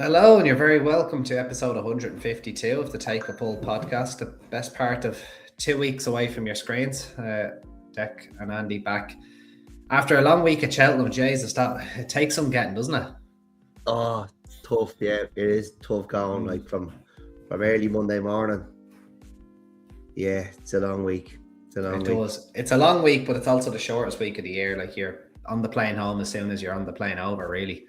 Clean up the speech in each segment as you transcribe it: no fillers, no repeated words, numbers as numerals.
Hello, and you're very welcome to episode 152 of the Take a Pull podcast, the best part of 2 weeks away from your screens. Deck and Andy back after a long week at Cheltenham. Jesus, it takes some getting, doesn't it? Oh, tough, yeah, it is tough going, like from early Monday morning. Yeah, it's a long week. It's a long week, but it's also the shortest week of the year. Like, you're on the plane home as soon as you're on the plane over, really.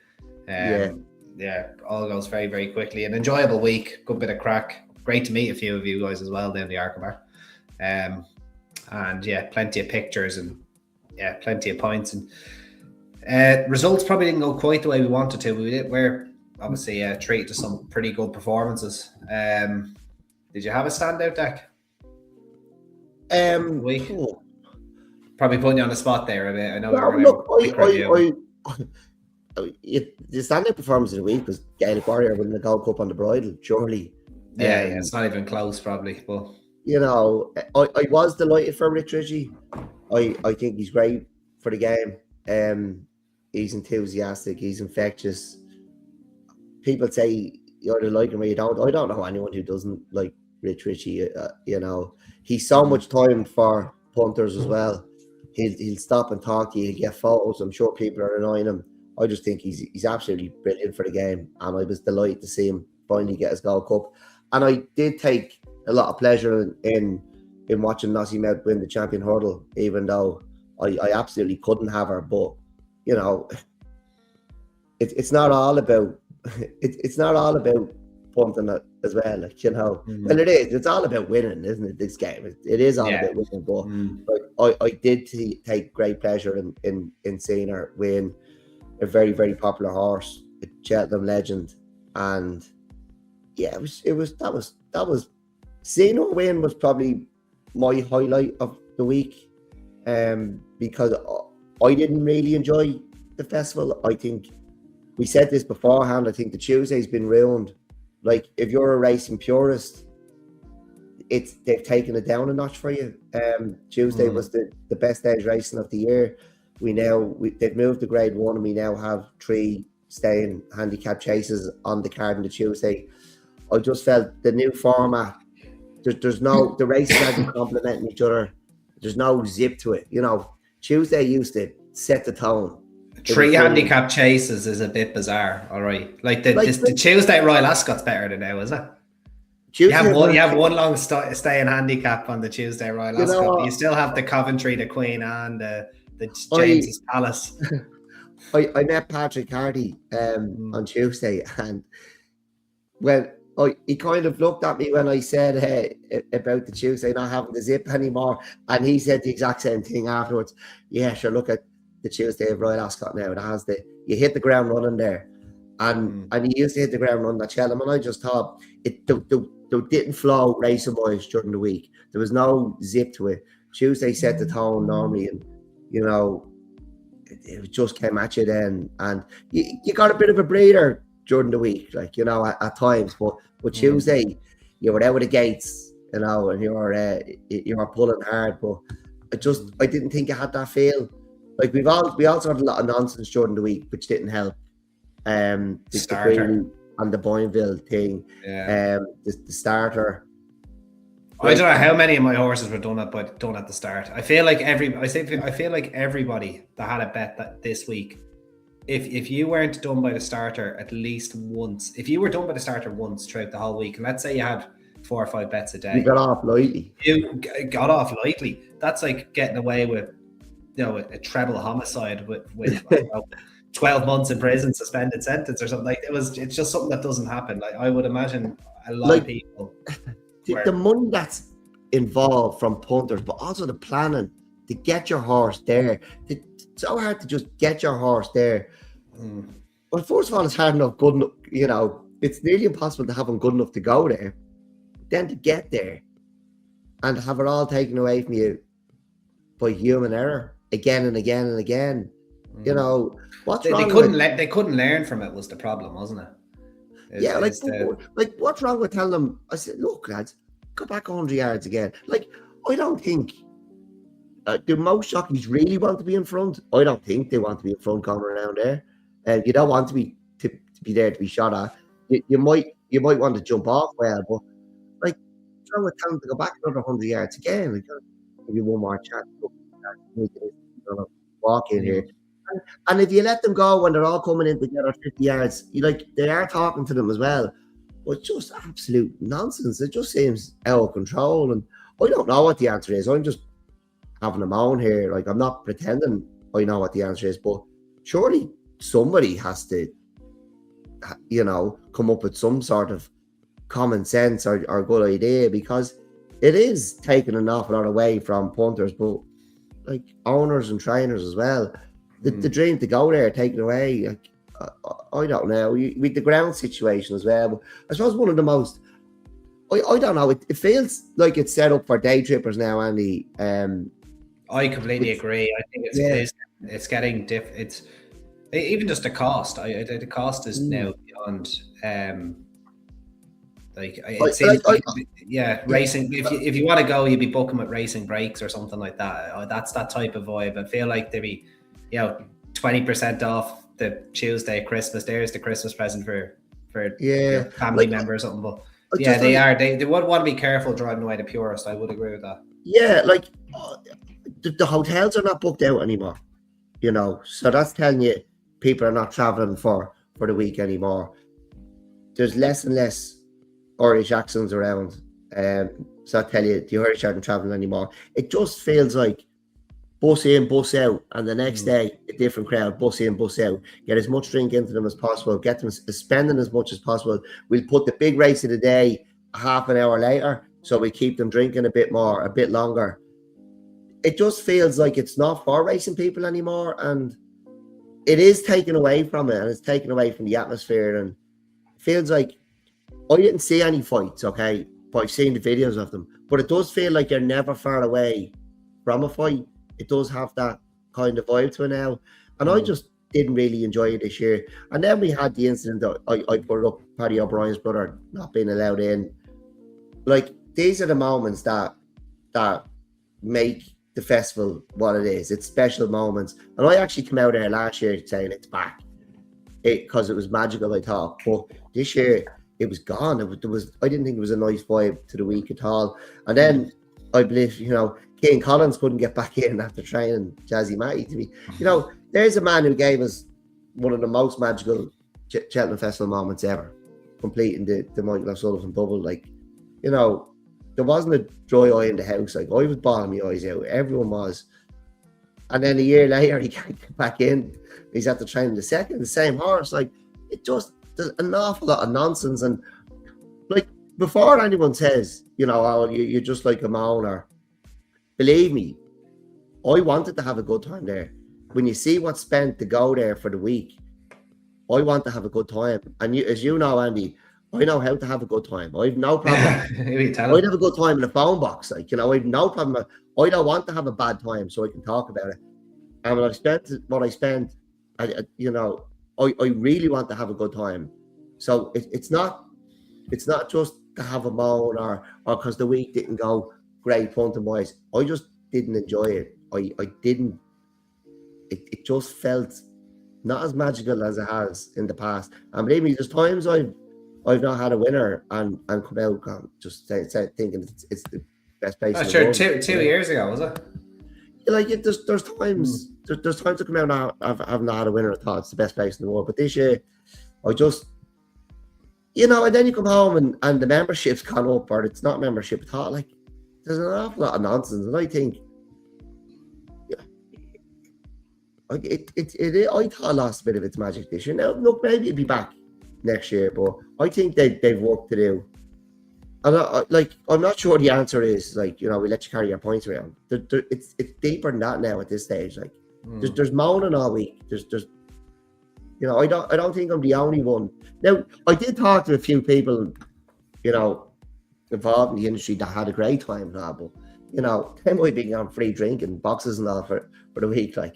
Yeah, all goes very, very quickly. An enjoyable week, good bit of crack. Great to meet a few of you guys as well down the Arcabar. And yeah, plenty of pictures and yeah, plenty of points. And results probably didn't go quite the way we wanted to. We're obviously treated to some pretty good performances. Did you have a standout, Deck? Week? Probably putting you on the spot there a bit. I know the standout performance of the week was Gaelic Warrior winning the Gold Cup on the bridle, surely. Yeah, it's not even close, probably. But you know, I was delighted for Rich Ritchie. I think he's great for the game. He's enthusiastic, he's infectious. People say you either like him or you don't. I don't know anyone who doesn't like Rich Ritchie. You know, he's so much time for punters as well. He'll stop and talk to you. He'll get photos. I'm sure people are annoying him. I just think he's absolutely brilliant for the game, and I was delighted to see him finally get his Gold Cup. And I did take a lot of pleasure in watching Nossie Mount win the champion hurdle, even though I absolutely couldn't have her. But you know, it's not all about it's not all about punting as well. Like, you know, well, it is. It's all about winning, isn't it? This game, it is all about winning. But I did take great pleasure in seeing her win a very, very popular horse, a Cheltenham legend, and yeah, that was seeing her win was probably my highlight of the week, because I didn't really enjoy the festival. I think we said this beforehand. I think the Tuesday's been ruined. Like, if you're a racing purist, they've taken it down a notch for you. Tuesday was the best day's racing of the year. They've moved to grade 1, and we now have 3 staying handicap chases on the card on the Tuesday. I just felt the new format, the races aren't complementing each other. There's no zip to it. You know, Tuesday used to set the tone. 3 handicap chases is a bit bizarre. All right, like the Tuesday Royal Ascot's better than now, is it? You have one long staying handicap on the Tuesday Royal Ascot. You still have the Coventry, the Queen Anne, the James's Palace. I met Patrick Hardy on Tuesday, and when he kind of looked at me when I said about the Tuesday not having the zip anymore, and he said the exact same thing afterwards. Yeah, sure. Look at the Tuesday of Royal Ascot now. It has you hit the ground running there, and he used to hit the ground running at Cheltenham, and I just thought they didn't flow racing wise during the week. There was no zip to it. Tuesday set the tone normally, and you know, it just came at you then, and you got a bit of a breather during the week, like, you know, at times. But Tuesday, you were out of the gates, you know, and you were pulling hard. But I didn't think it had that feel. Like, we also had a lot of nonsense during the week, which didn't help. The starter and the Boinville thing, the starter. I don't know how many of my horses were done at the start. I feel like everybody that had a bet this week, if you weren't done by the starter at least once, if you were done by the starter once throughout the whole week, and let's say you had 4 or 5 bets a day, you got off lightly. That's like getting away with, you know, a treble homicide with 12 months in prison, suspended sentence or something. Like, it's just something that doesn't happen. Like, I would imagine a lot of people. The money that's involved from punters, but also the planning to get your horse there. It's so hard to just get your horse there. Well, first of all, it's hard enough, good enough, you know, it's nearly impossible to have them good enough to go there. Then to get there and have it all taken away from you by human error again and again and again. You know, they couldn't learn from it was the problem, wasn't it? Like, what's wrong with telling them? I said, look, lads, go back 100 yards again. Like, I don't think do most jockeys really want to be in front? I don't think they want to be in front going around there. You don't want to be there to be shot at. you might want to jump off well, but like tell them to go back another 100 yards again. Like, give you one more chance. Walk in here. And if you let them go when they're all coming in together 50 yards, they are talking to them as well. But it's just absolute nonsense. It just seems out of control. And I don't know what the answer is. I'm just having a moan here. Like, I'm not pretending I know what the answer is, but surely somebody has to, come up with some sort of common sense or good idea, because it is taking an awful lot away from punters, but like owners and trainers as well. The dream to go there taken away. Like, I don't know. With the ground situation as well. But I suppose one of the most, I don't know. It feels like it's set up for day trippers now, Andy. I completely agree. I think it's getting it's even just the cost. The cost is now beyond. Racing. If you want to go, you'd be booking with Racing Breaks or something like that. That's that type of vibe. I feel like they'd be, 20% off the Tuesday Christmas. There's the Christmas present for your family member or something. But they would want to be careful driving away the purist. I would agree with that. Yeah, like the hotels are not booked out anymore. So that's telling you people are not traveling for the week anymore. There's less and less Irish accents around. So I tell you, the Irish aren't traveling anymore. It just feels like bus in, bus out, and the next day a different crowd, bus in, bus out. Get as much drink into them as possible, get them spending as much as possible. We'll put the big race of the day half an hour later, so we keep them drinking a bit more, a bit longer. It just feels like it's not for racing people anymore, and it is taken away from it, and it's taken away from the atmosphere, and it feels like I didn't see any fights, okay, but I've seen the videos of them. But it does feel like you're never far away from a fight. It does have that kind of vibe to it now. And I just didn't really enjoy it this year. And then we had the incident that I put up, Paddy O'Brien's brother not being allowed in. Like, these are the moments that make the festival what it is. It's special moments. And I actually came out there last year saying it's back. Because it was magical, I thought. But this year, it was gone. I didn't think it was a nice vibe to the week at all. And then I believe, Keane Collins couldn't get back in after training Jazzy Matty to me. There's a man who gave us one of the most magical Cheltenham Festival moments ever, completing the Michael O'Sullivan double. Like, there wasn't a dry eye in the house. Like, I was bawling my eyes out. Everyone was. And then a year later, he can't get back in. He's at the training the same horse. Like, there's an awful lot of nonsense. And like, before anyone says, you're just like a moaner, believe me, I wanted to have a good time there. When you see what's spent to go there for the week, I want to have a good time. And as you know, Andy, I know how to have a good time. I have no problem. I'd have a good time in the phone box. Like, I have no problem. I don't want to have a bad time so I can talk about it. And when I spent what I spent, I really want to have a good time. So it's not just to have a moan or because the week didn't go great punting wise. I just didn't enjoy it. I didn't. It just felt not as magical as it has in the past. And believe me, there's times I've not had a winner and come out just thinking it's the best place. Oh, sure, 2 years ago, was it? Like, there's times there's times I come out now I've not had a winner. I thought it's the best place in the world, but this year I just, and then you come home and the membership's gone up, or it's not membership at all. Like, there's an awful lot of nonsense, and I think I thought it lost a bit of its magic this year. Now, look, maybe it'll be back next year, but I think they've work to do. And I'm not sure the answer is we let you carry your points around. It's deeper than that now at this stage. Like, there's moaning all week. There's I don't think I'm the only one. Now, I did talk to a few people, involved in the industry that had a great time now, but they might be on free drinking boxes and all for the week. Like,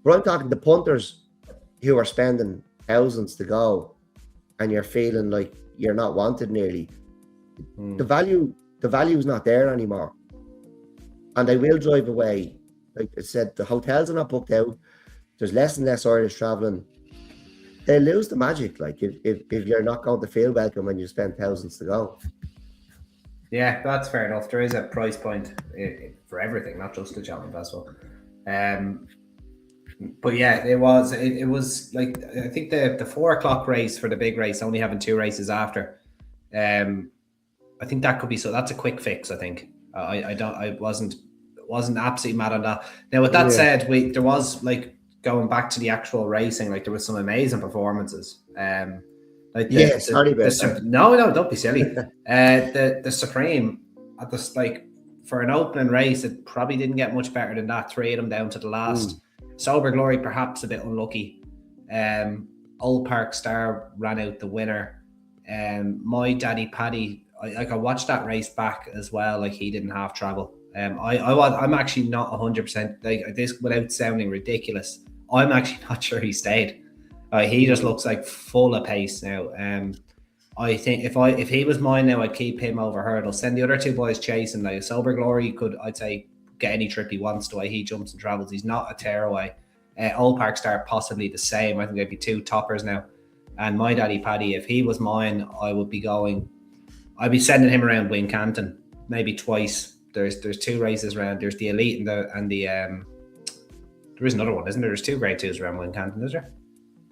but I'm talking the punters who are spending thousands to go, and you're feeling like you're not wanted nearly. The value is not there anymore, and they will drive away. Like I said, the hotels are not booked out. There's less and less Irish traveling. they lose the magic. Like if you're not going to feel welcome when you spend thousands to go. Yeah, that's fair enough. There is a price point for everything, not just the Cheltenham Festival. But yeah, it was like, I think the 4 o'clock race for the big race, only having 2 races after. I think that could be, so that's a quick fix. I think I wasn't absolutely mad on that. Now, with that said, there was, like, going back to the actual racing, like there was some amazing performances. Like sorry about that. No, don't be silly. The Supreme at this, like, for an opening race, it probably didn't get much better than that. 3 of them down to the last. Sober Glory perhaps a bit unlucky. Old Park Star ran out the winner. My Daddy Paddy, I watched that race back as well. Like, he didn't half travel. I'm actually not 100%, like this, without sounding ridiculous, I'm actually not sure he stayed. He just looks like full of pace now. I think if he was mine now, I'd keep him over Hurdle. Send the other 2 boys chasing. Like, Sober Glory could, I'd say, get any trip he wants. The way he jumps and travels, he's not a tearaway. Old Park Star possibly the same. I think they'd be 2 toppers now. And My Daddy Paddy, if he was mine, I'd be sending him around Wincanton maybe twice. There's 2 races around. There's the Elite and the there is another one, isn't there? There's 2 grade 2s around Wincanton, is there?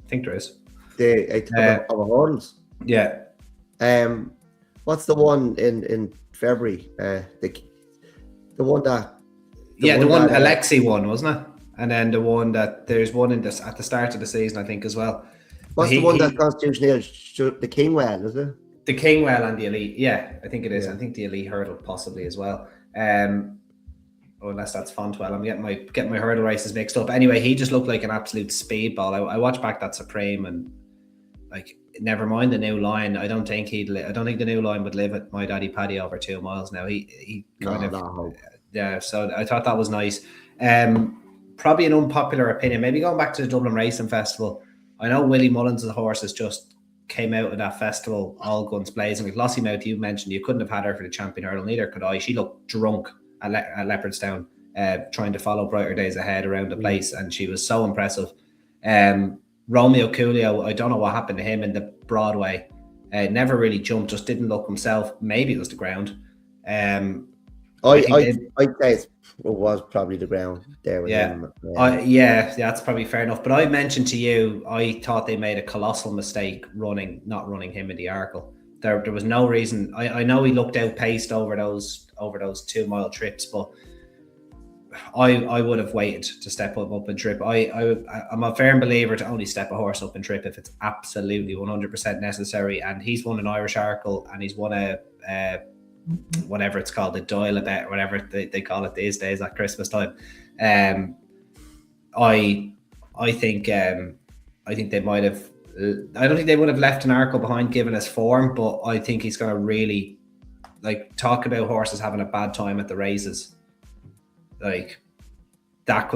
I think there is. The hurdles. Yeah. What's the one in February? The one that. The one Alexi won, wasn't it? And then the one that there's one at the start of the season, I think, as well. What's the one that Constitution Hill? The Kingwell, is it? The Kingwell and the Elite, yeah, I think it is. Yeah. I think the Elite hurdle possibly as well. Unless that's Fontwell, I'm getting my hurdle races mixed up. Anyway, he just looked like an absolute speedball. I watched back that Supreme, and, like, never mind the new line. I don't think the new line would live at My Daddy Paddy over 2 miles now. Yeah. So I thought that was nice. Probably an unpopular opinion. Maybe going back to the Dublin Racing Festival. I know Willie Mullins' horses just came out of that festival all guns blazing. Like Lossiemouth, you mentioned, you couldn't have had her for the champion hurdle. Neither could I. She looked drunk at Leopardstown, trying to follow Brighter Days Ahead around the place, and she was so impressive. Romeo Coolio, I don't know what happened to him in the Broadway. Never really jumped, just didn't look himself. Maybe it was the ground. I'd say it was probably the ground there with him. That's probably fair enough. But I mentioned to you, I thought they made a colossal mistake not running him in the Arkle. There was no reason. I know he looked outpaced over those 2 mile trips, but I would have waited to step up and trip. I'm a firm believer to only step a horse up and trip if it's absolutely 100% necessary. And he's won an Irish Arkle, and he's won a whatever it's called, the Doyle bet, whatever they call it these days at Christmas time. I think they might have. I don't think they would have left an Arkle behind given his form, but I think he's going to really, like, talk about horses having a bad time at the races. Like, that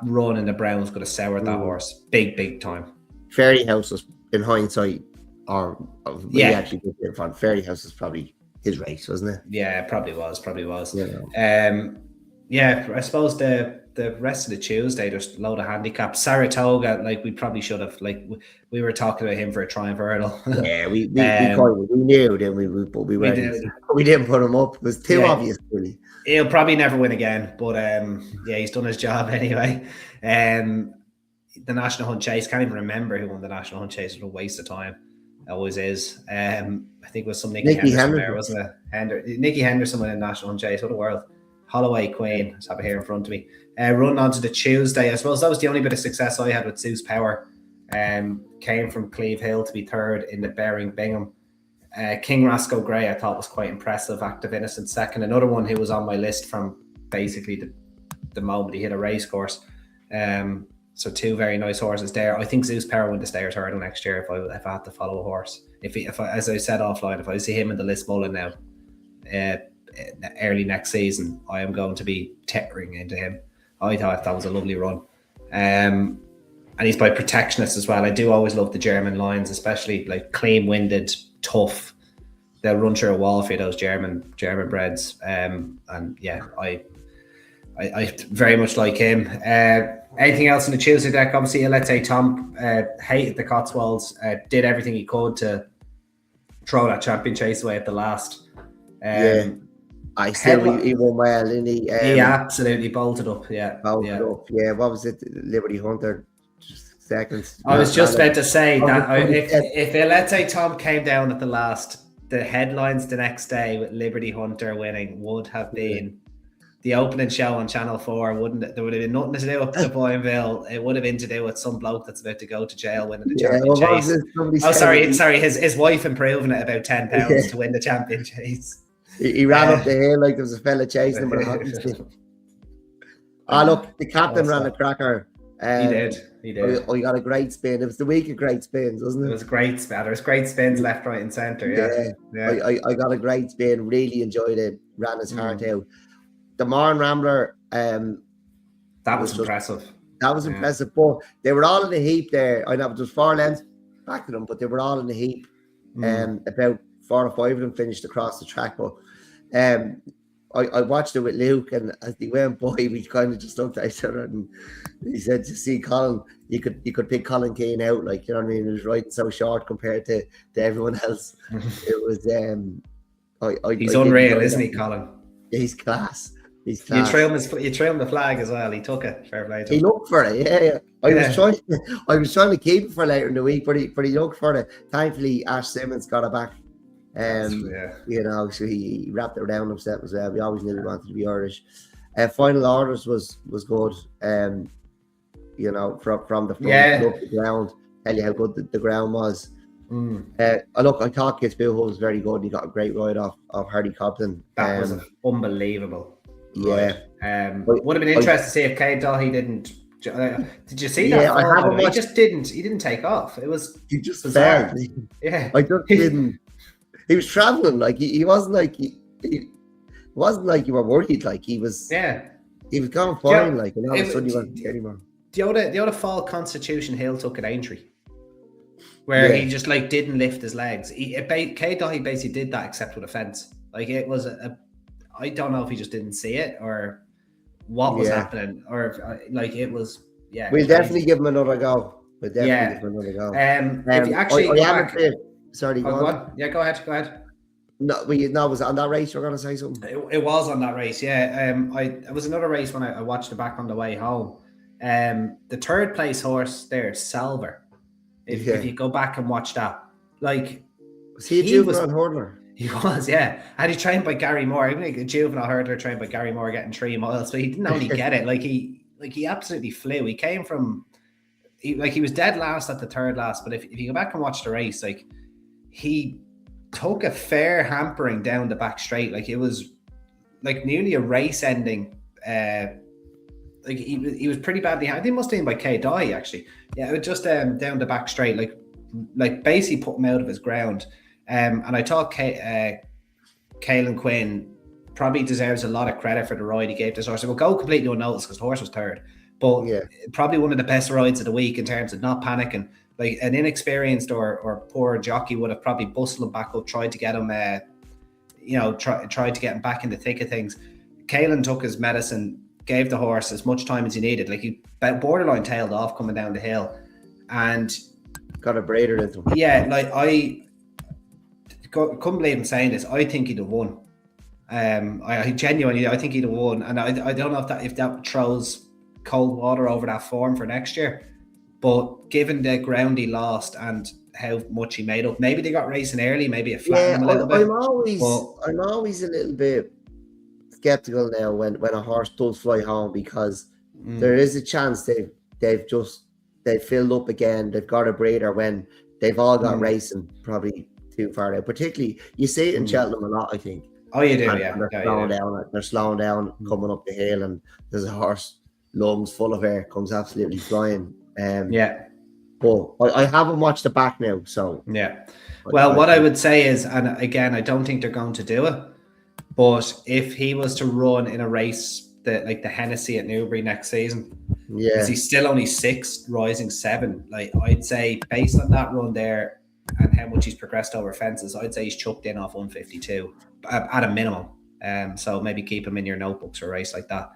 run in the Browns could have soured that horse big time. Fairy House was, in hindsight, actually did in front. Fairy House is probably his race, wasn't it? Yeah, probably was. I suppose the rest of the Tuesday, there's a load of handicaps. Saratoga, like, we probably should have, like, we were talking about him for a Triumph Hurdle. Yeah, we knew, didn't we? But we didn't put him up. It was too obvious, really. He'll probably never win again, but he's done his job anyway. The National Hunt Chase, can't even remember who won the National Hunt Chase. It was a waste of time. It always is. I think it was some Nicky Henderson there, wasn't it? Nicky Henderson won the National Hunt Chase. What a world. Holloway Queen, I have it here in front of me. Run on to the Tuesday. I suppose that was the only bit of success I had with Zeus Power. Came from Cleve Hill to be third in the Bering Bingham. King Rasco Gray, I thought, was quite impressive. Active Innocent second. Another one who was on my list from basically the moment he hit a racecourse. So 2 very nice horses there. I think Zeus Power win the Stayers Hurdle next year if I had to follow a horse. If I, as I said offline, if I see him in the Lismullen now, early next season, I am going to be tearing into him. I thought that was a lovely run. And he's by protectionist as well. I do always love the German lines, especially like clean-winded, tough. They'll run through a wall for those German breds. And yeah, I I very much like him. Anything else in the Tuesday deck? Obviously, let's say Tom hated the Cotswolds, did everything he could to throw that champion chase away at the last. I still he won well, didn't he? He absolutely bolted up. Bolted up. Yeah, what was it? Liberty Hunter. Just seconds. I was just about to say that if let's say Tom came down at the last, the headlines the next day with Liberty Hunter winning would have been the opening show on Channel 4, wouldn't it? There would have been nothing to do with the Boyinville. It would have been to do with some bloke that's about to go to jail winning the champion chase. Sorry, his wife improving it about £10 to win the champion chase. He ran up the hill like there was a fella chasing him with a hockey stick. Look, the captain ran a cracker. He did. He got a great spin. It was the week of great spins, wasn't it? It was great spin. There was great spins left, right, and centre. Yeah. I got a great spin. Really enjoyed it. Ran his heart out. The Marne Rambler. That was impressive. That was impressive. But they were all in a heap there. I know it was 4 lengths back to them, but they were all in a heap. About 4 or 5 of them finished across the track. But I watched it with Luke, and as they went by, we kind of just looked at each other, and he said, "To see Colin, you could pick Colin Keane out, like, you know what I mean? He was riding so short compared to everyone else." It was he's unreal, isn't he, Colin? Yeah, he's class. He's class. You threw him the flag as well. He took it. Fair play to him. He looked for it. Yeah. I was trying to keep it for later in the week, but he looked for it. Thankfully, Ash Simmons got it back. You know, so he wrapped it around himself as well. We always knew he wanted to be Irish. Final orders was good. You know, from the front, look the ground, tell you how good the ground was. Look, I thought Kitzbühel was very good. He got a great ride off Hardy Cobden. That was unbelievable. Yeah. Would have been interesting to see if Cade Daughy didn't. Did you see that? Yeah, I haven't watched. He just didn't. He didn't take off. It was. He just failed. Yeah. I just didn't. He was traveling, like he wasn't like he wasn't like you were worried, like he was. Yeah, he was going fine, like, and all of a sudden he wasn't anymore. The other fall Constitution Hill took at Aintree, where he just like didn't lift his legs. Cade Daughy basically did that except with a fence. Like it was I don't know if he just didn't see it or what was happening, or like it was. Yeah, we'll definitely give him another go. We'll definitely give him another go. If you actually. Sorry, go on. Yeah, go ahead. No, was it on that race you're going to say something? It was on that race, yeah. It was another race when I watched it back on the way home. The third place horse there, Salver. If you go back and watch that, like, was he a juvenile hurdler? He was, yeah. And he trained by Gary Moore. Even like a juvenile hurdler trained by Gary Moore, getting 3 miles, but he didn't only get it. Like he absolutely flew. He came from, he was dead last at the third last. But if you go back and watch the race, like, he took a fair hampering down the back straight. Like it was like nearly a race ending. Like he was pretty badly. I think it must have been by Cade Daughy actually. Yeah, it was just down the back straight, like basically put him out of his ground. And I thought Caelan Quinn probably deserves a lot of credit for the ride he gave this horse. It will go completely unnoticed because the horse was third, but probably one of the best rides of the week in terms of not panicking. Like an inexperienced or poor jockey would have probably bustled him back up, tried to get him, tried to get him back in the thick of things. Caelan took his medicine, gave the couldn't as much time as he needed. Like he borderline tailed off coming down the hill, and got a braider into him. Yeah, like I couldn't believe him saying this. I think he'd have won. I genuinely, I think he'd have won, and I don't know if that throws cold water over that form for next year. But given the ground he lost and how much he made up, maybe they got racing early, maybe it flattened him a little bit. I'm always a little bit skeptical now when a horse does fly home, because there is a chance they've filled up again. They've got a breeder when they've all got racing probably too far out. Particularly, you see it in Cheltenham a lot, I think. Oh, you do, and They're slowing down, coming up the hill, and there's a horse, lungs full of air, comes absolutely flying. But I haven't watched the back now, so well, what I would say is, and again, I don't think they're going to do it, but if he was to run in a race that like the Hennessy at Newbury next season, is he still only 6, rising 7? Like I'd say, based on that run there and how much he's progressed over fences, I'd say he's chucked in off 152 at a minimum. So maybe keep him in your notebooks for a race like that.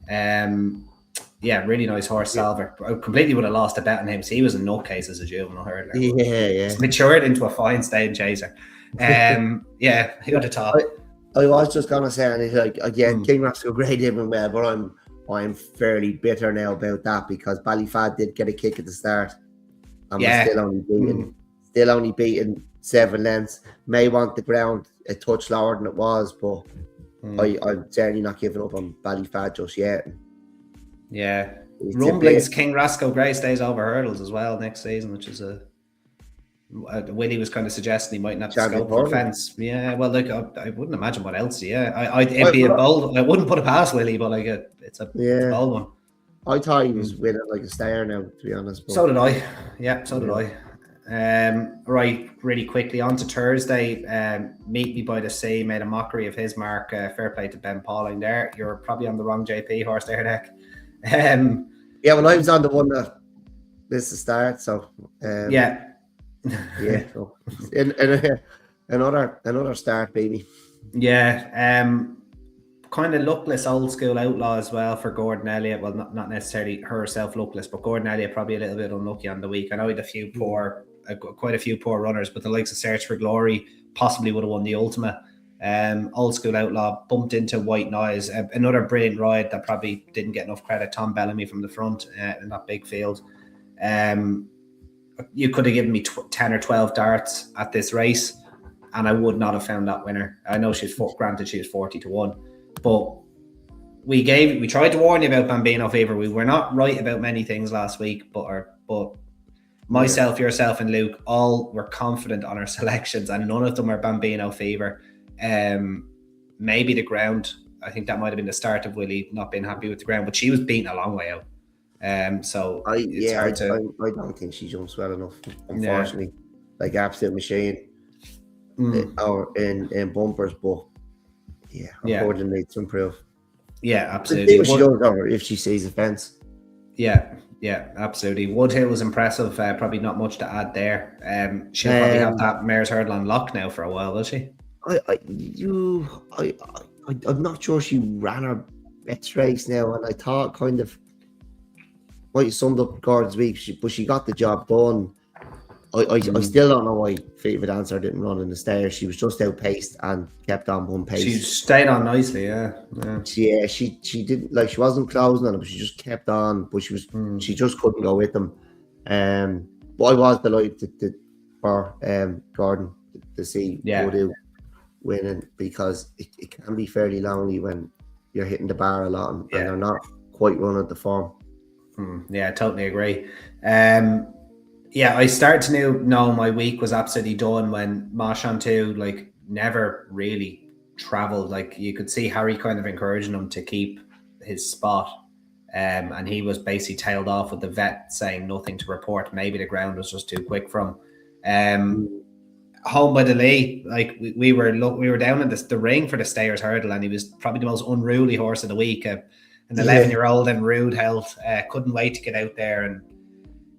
Yeah, really nice horse, Salver. I completely would have lost a bet on him. So he was a nutcase as a juvenile hurdler. Yeah. He's matured into a fine staying chaser. Yeah, who would have thought? I was just gonna say, and like again, King Roscoe Gray did well, but I'm fairly bitter now about that because Ballyfad did get a kick at the start, and we're still only beaten 7 lengths. May want the ground a touch lower than it was, but I'm certainly not giving up on Ballyfad just yet. Yeah, rumblings King Roscoe Gray stays over hurdles as well next season, which is Willie was kind of suggesting he might not scope for fence. Yeah, well, like I wouldn't imagine what else. Yeah, it'd be a bold. I wouldn't put it past Willie, but like it's a bold one. I thought he was winning like a stayer now, to be honest. But... So did I. Yeah, so did I. Right, really quickly on to Thursday. Meet Me by the Sea made a mockery of his mark. Fair play to Ben Pauling there. You're probably on the wrong JP horse there, Nick. Yeah, well, I was on the one that missed the start, so yeah. So another start, baby. Yeah, kind of luckless old school outlaw as well for Gordon Elliott. Well, not necessarily herself luckless, but Gordon Elliott probably a little bit unlucky on the week. I know he had quite a few poor runners, but the likes of Search for Glory possibly would have won the Ultima. Old school outlaw bumped into White Noise, another brilliant ride that probably didn't get enough credit. Tom Bellamy from the front in that big field. You could have given me 10 or 12 darts at this race and I would not have found that winner. I know granted she was 40-1, but we tried to warn you about Bambino Fever. We were not right about many things last week, but myself, yourself and Luke all were confident on our selections and none of them are Bambino Fever. Maybe the ground, I think that might have been the start of Willie not being happy with the ground, but she was beaten a long way out. So I don't think she jumps well enough, unfortunately. Like absolute machine or in bumpers, but unfortunately needs to improve. Yeah, absolutely. She does over if she sees a fence. Yeah, absolutely. Woodhill was impressive. Probably not much to add there. She'll probably have that mare's hurdle on lock now for a while, will she? I'm not sure she ran her best race now, and I thought kind of might summed up Gordon's week, but she got the job done. I still don't know why Fate of Dancer didn't run in the stairs. She was just outpaced and kept on one pace. She stayed on nicely, she didn't like she wasn't closing on it, but she just kept on. But she just couldn't go with them. But I was delighted for Gordon to see Woodhill winning because it can be fairly lonely when you're hitting the bar a lot and they're not quite running at the form. Yeah, I totally agree. I started to know my week was absolutely done when Machantu never really travelled. Like you could see Harry kind of encouraging him to keep his spot, and he was basically tailed off with the vet saying nothing to report. Maybe the ground was just too quick for him. Home by the Lee, we were down in the ring for the Stayers Hurdle, and he was probably the most unruly horse of the week. An 11-year-old in rude health, couldn't wait to get out there, and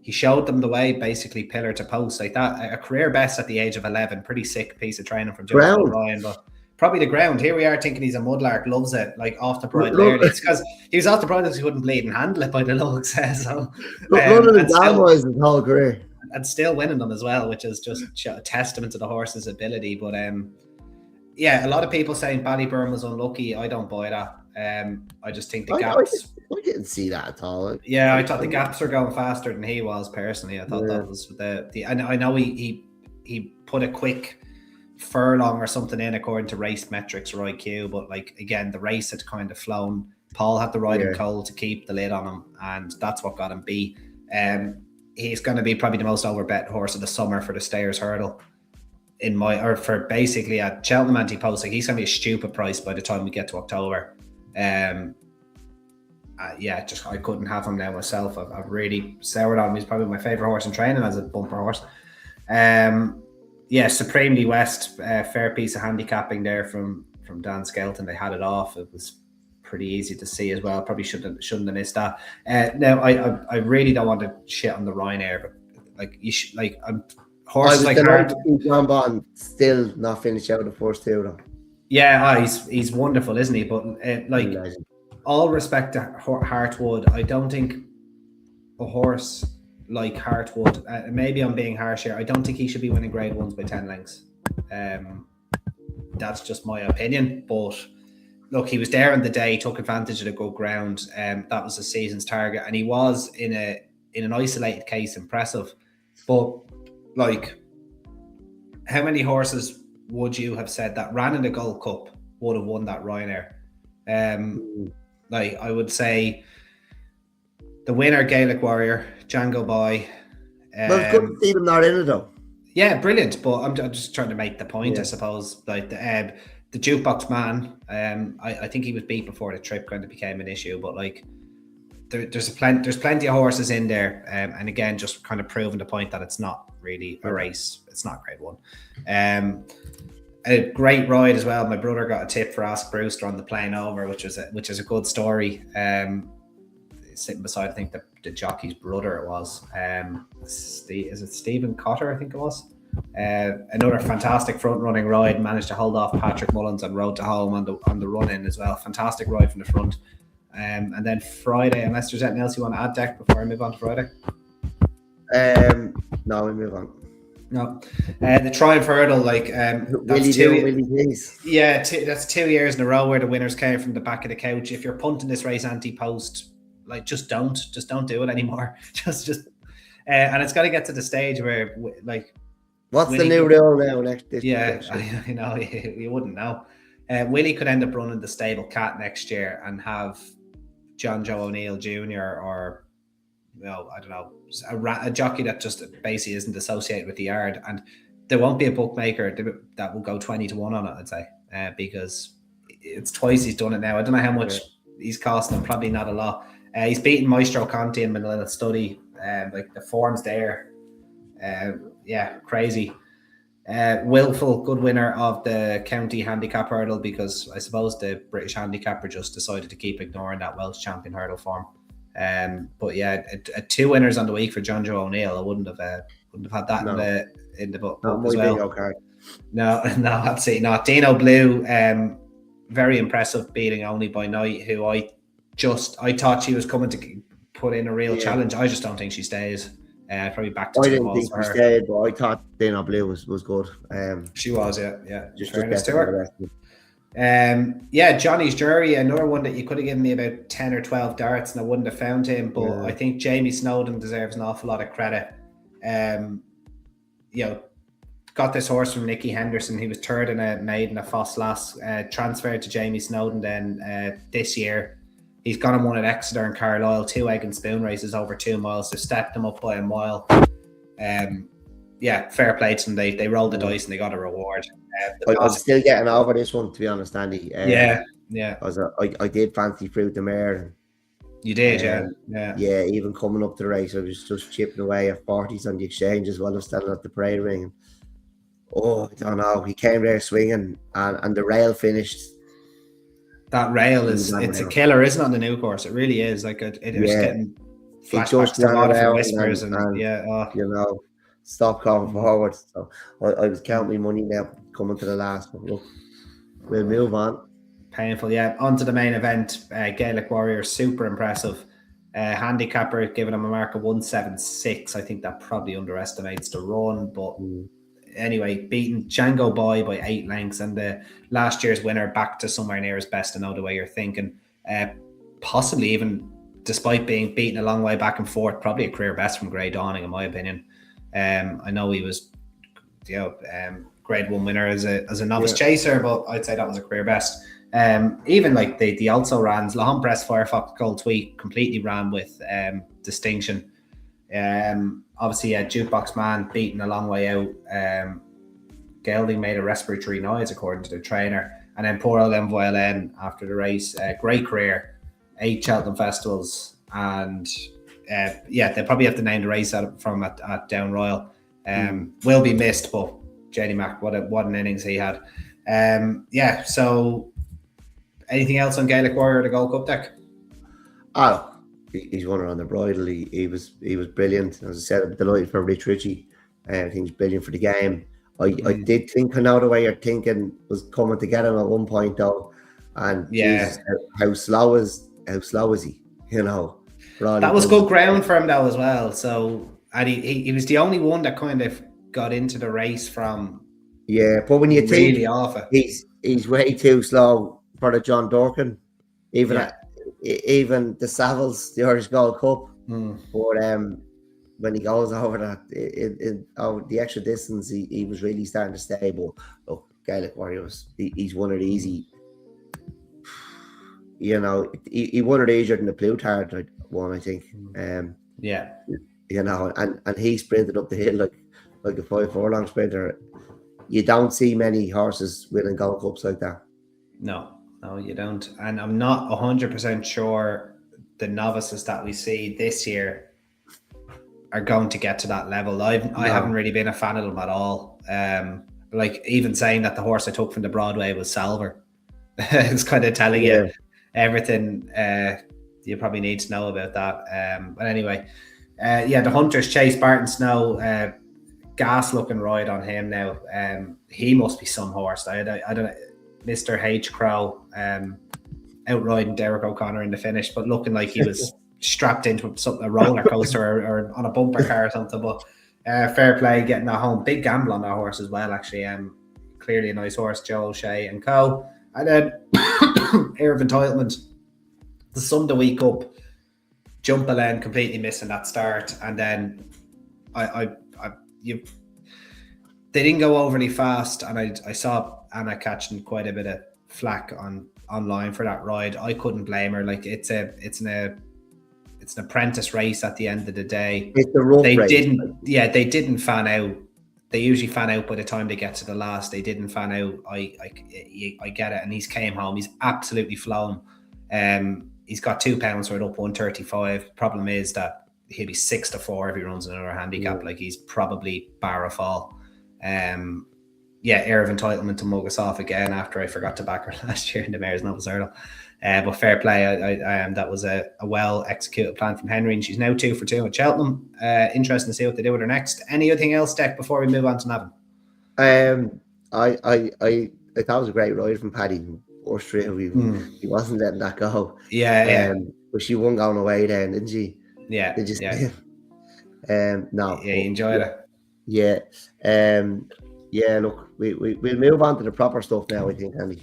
he showed them the way, basically pillar to post like that. A career best at the age of 11. Pretty sick piece of training from Joe Ryan, but probably the ground. Here we are thinking he's a mudlark, loves it, off the bridle early. It's because he was off the bridle because he couldn't bleed and handle it by the looks. So running the Dalmoys his whole career. And still winning them as well, which is just a testament to the horse's ability. But a lot of people saying Ballyburn was unlucky. I don't buy that. I just think the gaps. I didn't see that at all. Yeah, I thought the gaps were going faster than he was personally. I thought that was the. I know he put a quick furlong or something in according to race metrics or IQ, but again, the race had kind of flown. Paul had the riding cold to keep the lid on him, and that's what got him beat. He's going to be probably the most overbet horse of the summer for the Stayers Hurdle. For basically at Cheltenham anti-post, he's going to be a stupid price by the time we get to October. I couldn't have him now myself. I've really soured on him. He's probably my favourite horse in training as a bumper horse. Supremely West, fair piece of handicapping there from Dan Skelton. They had it off. It was pretty easy to see as well. Probably shouldn't have missed that. Now I really don't want to shit on the Ryanair, but horses like John Bond still not finished out the first two though. Yeah, he's wonderful, isn't he? But all respect to Heartwood, I don't think a horse like Heartwood, maybe I'm being harsh here, I don't think he should be winning grade ones by 10 lengths. That's just my opinion, but look, he was there on the day, took advantage of the good ground, that was the season's target, and he was in an isolated case impressive. But like, how many horses would you have said that ran in the Gold Cup would have won that Ryanair? Like, I would say the winner, Gaelic Warrior, Django Boy. Well, it's good to see them not in it though. Yeah, brilliant. But I'm just trying to make the point, I suppose. Like the Jukebox Man, I think he was beat before the trip kind of became an issue. But like, there's plenty of horses in there, and again, just kind of proving the point that it's not really a race. It's not grade one. A great ride as well. My brother got a tip for Ask Brewster on the plane over, which is a good story. Sitting beside, I think the jockey's brother it was. Is it Stephen Cotter? I think it was. Another fantastic front running ride. Managed to hold off Patrick Mullins and rode to home on the run in as well. Fantastic ride from the front. And then Friday, unless there's anything else you want to add, Deck, before I move on to Friday. No, we move on. No, the Triumph Hurdle, like that's that's 2 years in a row where the winners came from the back of the couch. If you're punting this race anti-post, like just don't do it anymore. just and it's got to get to the stage where like, what's the new rule now? I know you wouldn't know. Willie could end up running the stable cat next year and have John Joe O'Neill Jr. or I don't know, a jockey that just basically isn't associated with the yard, and there won't be a bookmaker that will go 20 to 1 on it, I'd say, because it's twice he's done it now. I don't know how much he's costing him, probably not a lot. He's beaten Maestro Conti in Manila Study, like the form's there. Crazy. Willful, good winner of the county handicap hurdle, because I suppose the British handicapper just decided to keep ignoring that Welsh champion hurdle form. But yeah, 2 winners on the week for John Joe O'Neill. I wouldn't have had that in the book as well. No, absolutely not. Dino Blue, very impressive, beating Only by Night, who I thought she was coming to put in a real challenge. I just don't think she stays. Probably back to. I didn't think she stayed, but I thought Dino Blue was good. She was, yeah. Just fairness to her. Johnny's Jury, another one that you could have given me about 10 or 12 darts and I wouldn't have found him, but I think Jamie Snowden deserves an awful lot of credit. Got this horse from Nicky Henderson. He was third in a maiden, a Foss Lass, transferred to Jamie Snowden then this year. He's gone and won at Exeter and Carlisle, 2 egg and spoon races over 2 miles, so stepped him up by a mile. Fair play to them. They rolled the dice and they got a reward. I'm still getting over this one, to be honest, Andy. I did fancy Fruit the Mare. You did, yeah. Even coming up to the race, I was just chipping away at 40s on the exchange as well as standing at the parade ring. I don't know. He came there swinging, and the rail finished. That rail it's a killer, isn't it, on the new course? It really is. Like it is getting flashbacks to a lot of whispers and stop going forward. So I was counting my money now coming to the last one. Look, we'll move on. Painful, yeah. On to the main event. Gaelic Warrior, super impressive. Handicapper giving him a mark of 176. I think that probably underestimates the run, but anyway, beating Django Boy by 8 lengths, and the last year's winner back to somewhere near his best. I know the way you're thinking. Possibly even, despite being beaten a long way back and forth, probably a career best from Grey Dawning, in my opinion. I know he was, grade 1 winner as a novice chaser, but I'd say that was a career best. Even like the also rans, Lahon Press, Firefox, Gold Tweet completely ran with distinction. Obviously, Jukebox Man beaten a long way out. Gelding made a respiratory noise according to their trainer, and then poor old Violin after the race. Great career, 8 Cheltenham Festivals, and they probably have to name the race from at Down Royal. Will be missed, but JD Mack, what an innings he had. So anything else on Gaelic Warrior, the Gold Cup Deck? He's won it on the bridle. He was brilliant. As I said, I'm delighted for Rich Ritchie. I think he's brilliant for the game. I did think, I know the way you're thinking was coming to get him at one point though, and Jesus, how slow is how slow is he? You know, that was good ground for him though as well. So, and he was the only one that kind of got into the race from. Yeah, but when you really think off it, he's way too slow for the John Dorkin, even the Savills, the Irish Gold Cup. But when he goes over that the extra distance, he was really starting to stay. But look, Gaelic Warriors, he's one of these. You know, he won it easier than the Plutarch one, I think. You know, and he sprinted up the hill like a 5 furlong sprinter. You don't see many horses winning Gold Cups like that. No, you don't. And I'm not 100% sure the novices that we see this year are going to get to that level. I haven't really been a fan of them at all. Like even saying that the horse I took from the Broadway was Salver, it's kind of telling you everything you probably need to know about that. But anyway, the Hunters, Chase Barton Snow, gas looking ride on him now. He must be some horse. I don't know, Mr. H. Crow outriding Derek O'Connor in the finish, but looking like he was strapped into a roller coaster or on a bumper car or something. But fair play getting that home. Big gamble on that horse as well, actually. Clearly a nice horse, Joe O'Shea and co. And then Air of Entitlement, the Sunday week up, Jump Alen completely missing that start, and then they didn't go overly fast, and I saw Anna catching quite a bit of flack online for that ride. I couldn't blame her. Like it's an apprentice race at the end of the day. It's the rough race. They didn't fan out. They usually fan out by the time they get to the last. They didn't fan out. I get it. And he's came home. He's absolutely flown. He's got £2 for it up 135. Problem is that he'll be 6-4 if he runs another handicap. Like he's probably bar a fall. Air of Entitlement to mug us off again after I forgot to back her last year in the Mayor's Novice Hurdle. But fair play. That was a well executed plan from Henry, and she's now 2 for 2 at Cheltenham. Interesting to see what they do with her next. Anything else, Deck, before we move on to Navan? I thought it was a great ride from Paddy. He wasn't letting that go. But she won going away then, didn't she? No. Yeah, you enjoyed it. Look, we'll move on to the proper stuff now, I think, Andy.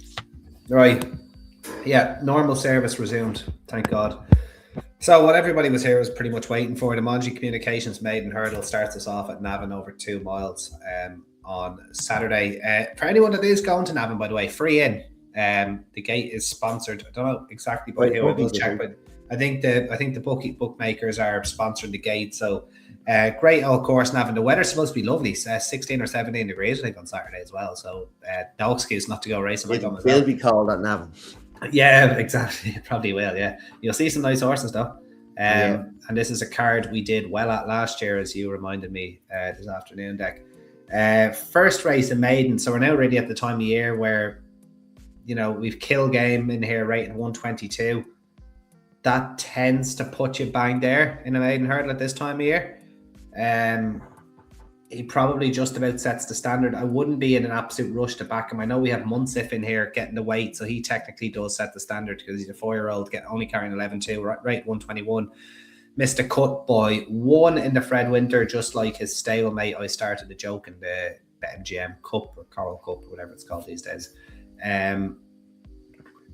Right. Yeah, normal service resumed, thank God. So what everybody was here was pretty much waiting for. The Monji Communications maiden hurdle starts us off at Navan over 2 miles on Saturday. For anyone that is going to Navan, by the way, free in. The gate is sponsored. I don't know exactly by who. I will check, but I think the bookmakers are sponsoring the gate. So great old course, Navan. The weather's supposed to be lovely. 16 or 17 degrees, I think, on Saturday as well. So no excuse not to go racing. It will be cold at Navan. Yeah, exactly. It probably will. Yeah, you'll see some nice horses though. And this is a card we did well at last year, as you reminded me this afternoon, Deck. First race in maiden. So we're now really at the time of year where, you know, we've Kill Game in here rated 122. That tends to put you bang there in a maiden hurdle at this time of year. He probably just about sets the standard. I wouldn't be in an absolute rush to back him. I know we have Munsif in here getting the weight, so he technically does set the standard because he's a 4-year-old, only carrying 11.2, right 121. Missed a cut by 1 in the Fred Winter, just like his stablemate. I started a joke in the MGM Cup or Coral Cup or whatever it's called these days.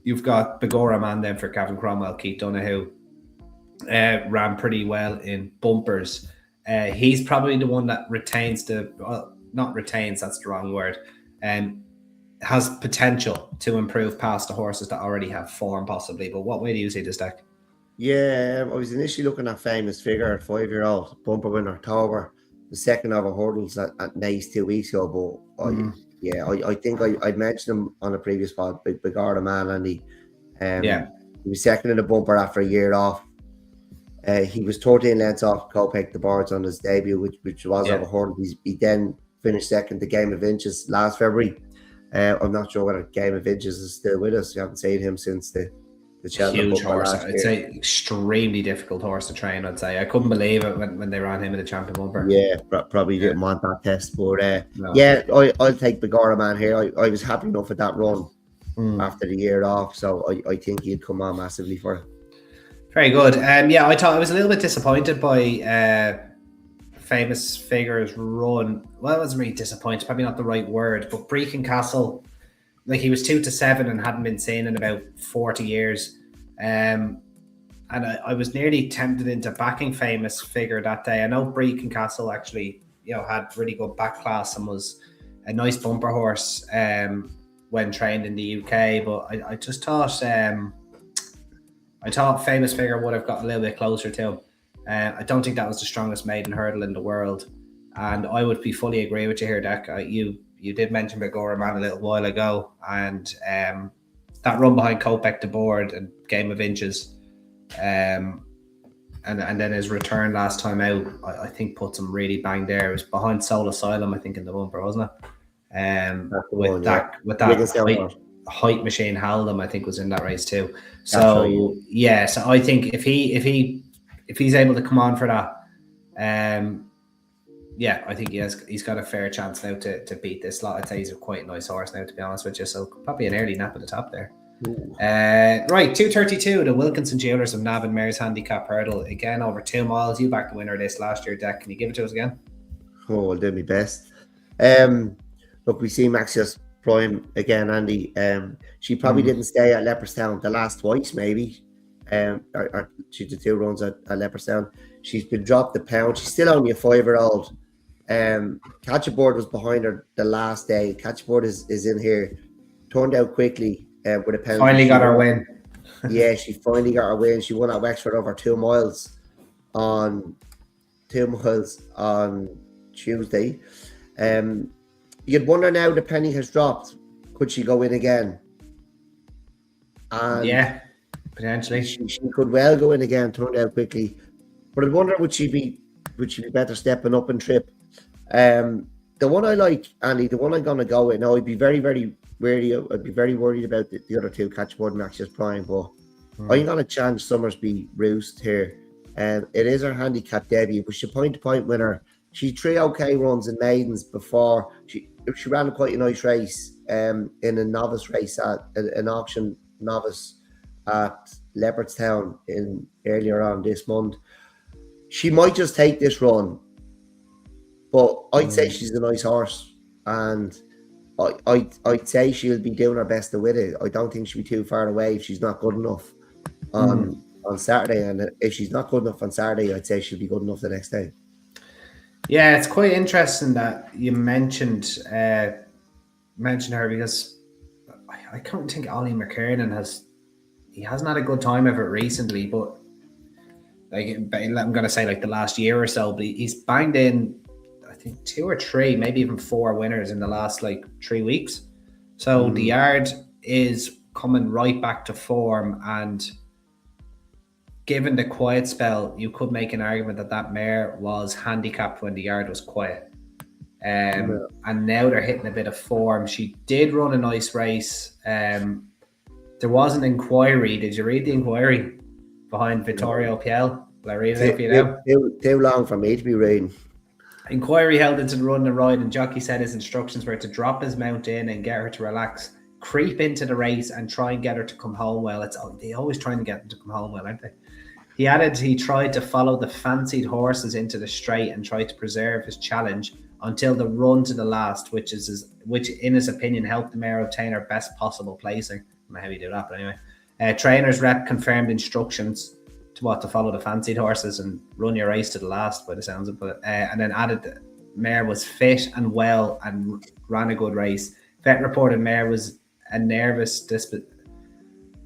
You've got Begora Man then for Gavin Cromwell. Keith Donoghue ran pretty well in bumpers. He's probably the one that retains not retains, that's the wrong word, has potential to improve past the horses that already have form possibly. But what way do you see this, Deck? Yeah, I was initially looking at Famous Figure, 5-year-old, bumper winner, October, the second over hurdles at Nice 2 weeks ago. But I think I mentioned him on a previous pod, Begora Man, and he was second in the bumper after a year off. He was 13 lengths off Kopek the boards on his debut, which was over hurdle. He then finished second to Game of Inches last February. I'm not sure whether Game of Inches is still with us. We haven't seen him since the Cheltenham huge horse. It's an extremely difficult horse to train, I'd say. I couldn't believe it when they ran him in the champion bumper. Yeah, probably didn't want that test. But I'll take Begora Man here. I was happy enough with that run after the year off, so I think he'd come on massively for it. Very good. Yeah, I was a little bit disappointed by Famous Figure's run. Well, I wasn't really disappointed, probably not the right word, but Brecon Castle, like he was 2-7 and hadn't been seen in about 40 years. And I was nearly tempted into backing Famous Figure that day. I know Brecon Castle actually, had really good back class and was a nice bumper horse when trained in the UK, but I just thought I thought Famous Figure would have got a little bit closer to him. I don't think that was the strongest maiden hurdle in the world, and I would be fully agree with you here, Deck. You did mention Begora Man a little while ago, and that run behind Kopek to board and Game of Inches, and then his return last time out, I think put some really bang there. It was behind Soul Asylum, I think, in the bumper, wasn't it? With that height machine Haldum, I think, was in that race too. So so I think if he's able to come on for that, I think he's got a fair chance now to beat this lot. I'd say he's a quite nice horse now, to be honest with you. So probably an early nap at the top there. Right, 232, the Wilkinson Jewelers of Navan Mares Handicap Hurdle. Again, over 2 miles. You backed the winner of this last year, Deck. Can you give it to us again? Oh, I'll do my best. Look, we see Maxius Prime again, Andy. She probably didn't stay at Leopardstown the last twice, maybe. She did 2 runs at Leopardstown. She's been dropped a pound. She's still only a 5-year-old. Catch-a-board was behind her the last day. Catch-a-board is in here. Turned out quickly with a pound. Finally got her win. Yeah, she finally got her win. She won at Wexford over 2 miles on Tuesday. You'd wonder now the penny has dropped. Could she go in again? And yeah, potentially. She could well go in again, turned out quickly. But I'd wonder would she be better stepping up and trip? The one I like, Andy, the one I'm gonna go with now, I'd be very, very wary. I'd be very worried about the other two, Catchboard and Maxius Prime, but I'm gonna chance Summersby Roost here. It is her handicap debut, but she's a point-to-point winner. She 3 okay runs in maidens before. She ran quite a nice race in a novice race at an auction novice at Leopardstown earlier on this month. She might just take this run, but I'd say she's a nice horse, and I'd say she'll be doing her best to win it. I don't think she'll be too far away if she's not good enough on Saturday, and if she's not good enough on Saturday, I'd say she'll be good enough the next day. Yeah, it's quite interesting that you mentioned her, because I can't think Ollie McKernan hasn't had a good time of it recently, but I'm going to say like the last year or so, but he's banged in, I think 2 or 3, maybe even 4 winners in the last 3 weeks. So the yard is coming right back to form, and given the quiet spell, you could make an argument that mare was handicapped when the yard was quiet. And now they're hitting a bit of form. She did run a nice race. There was an inquiry. Did you read the inquiry behind Vittorio Piel? Will I read it for you now? Too long for me to be reading. Inquiry held into the run and ride, and jockey said his instructions were to drop his mount in and get her to relax, creep into the race, and try and get her to come home well. They always trying to get them to come home well, aren't they? He added he tried to follow the fancied horses into the straight and tried to preserve his challenge until the run to the last, which in his opinion helped the mare obtain her best possible placing. I don't know how you do that, but anyway. Trainer's rep confirmed instructions to follow the fancied horses and run your race to the last, by the sounds of it. And then added the mare was fit and well and ran a good race. Vet reported mare was a nervous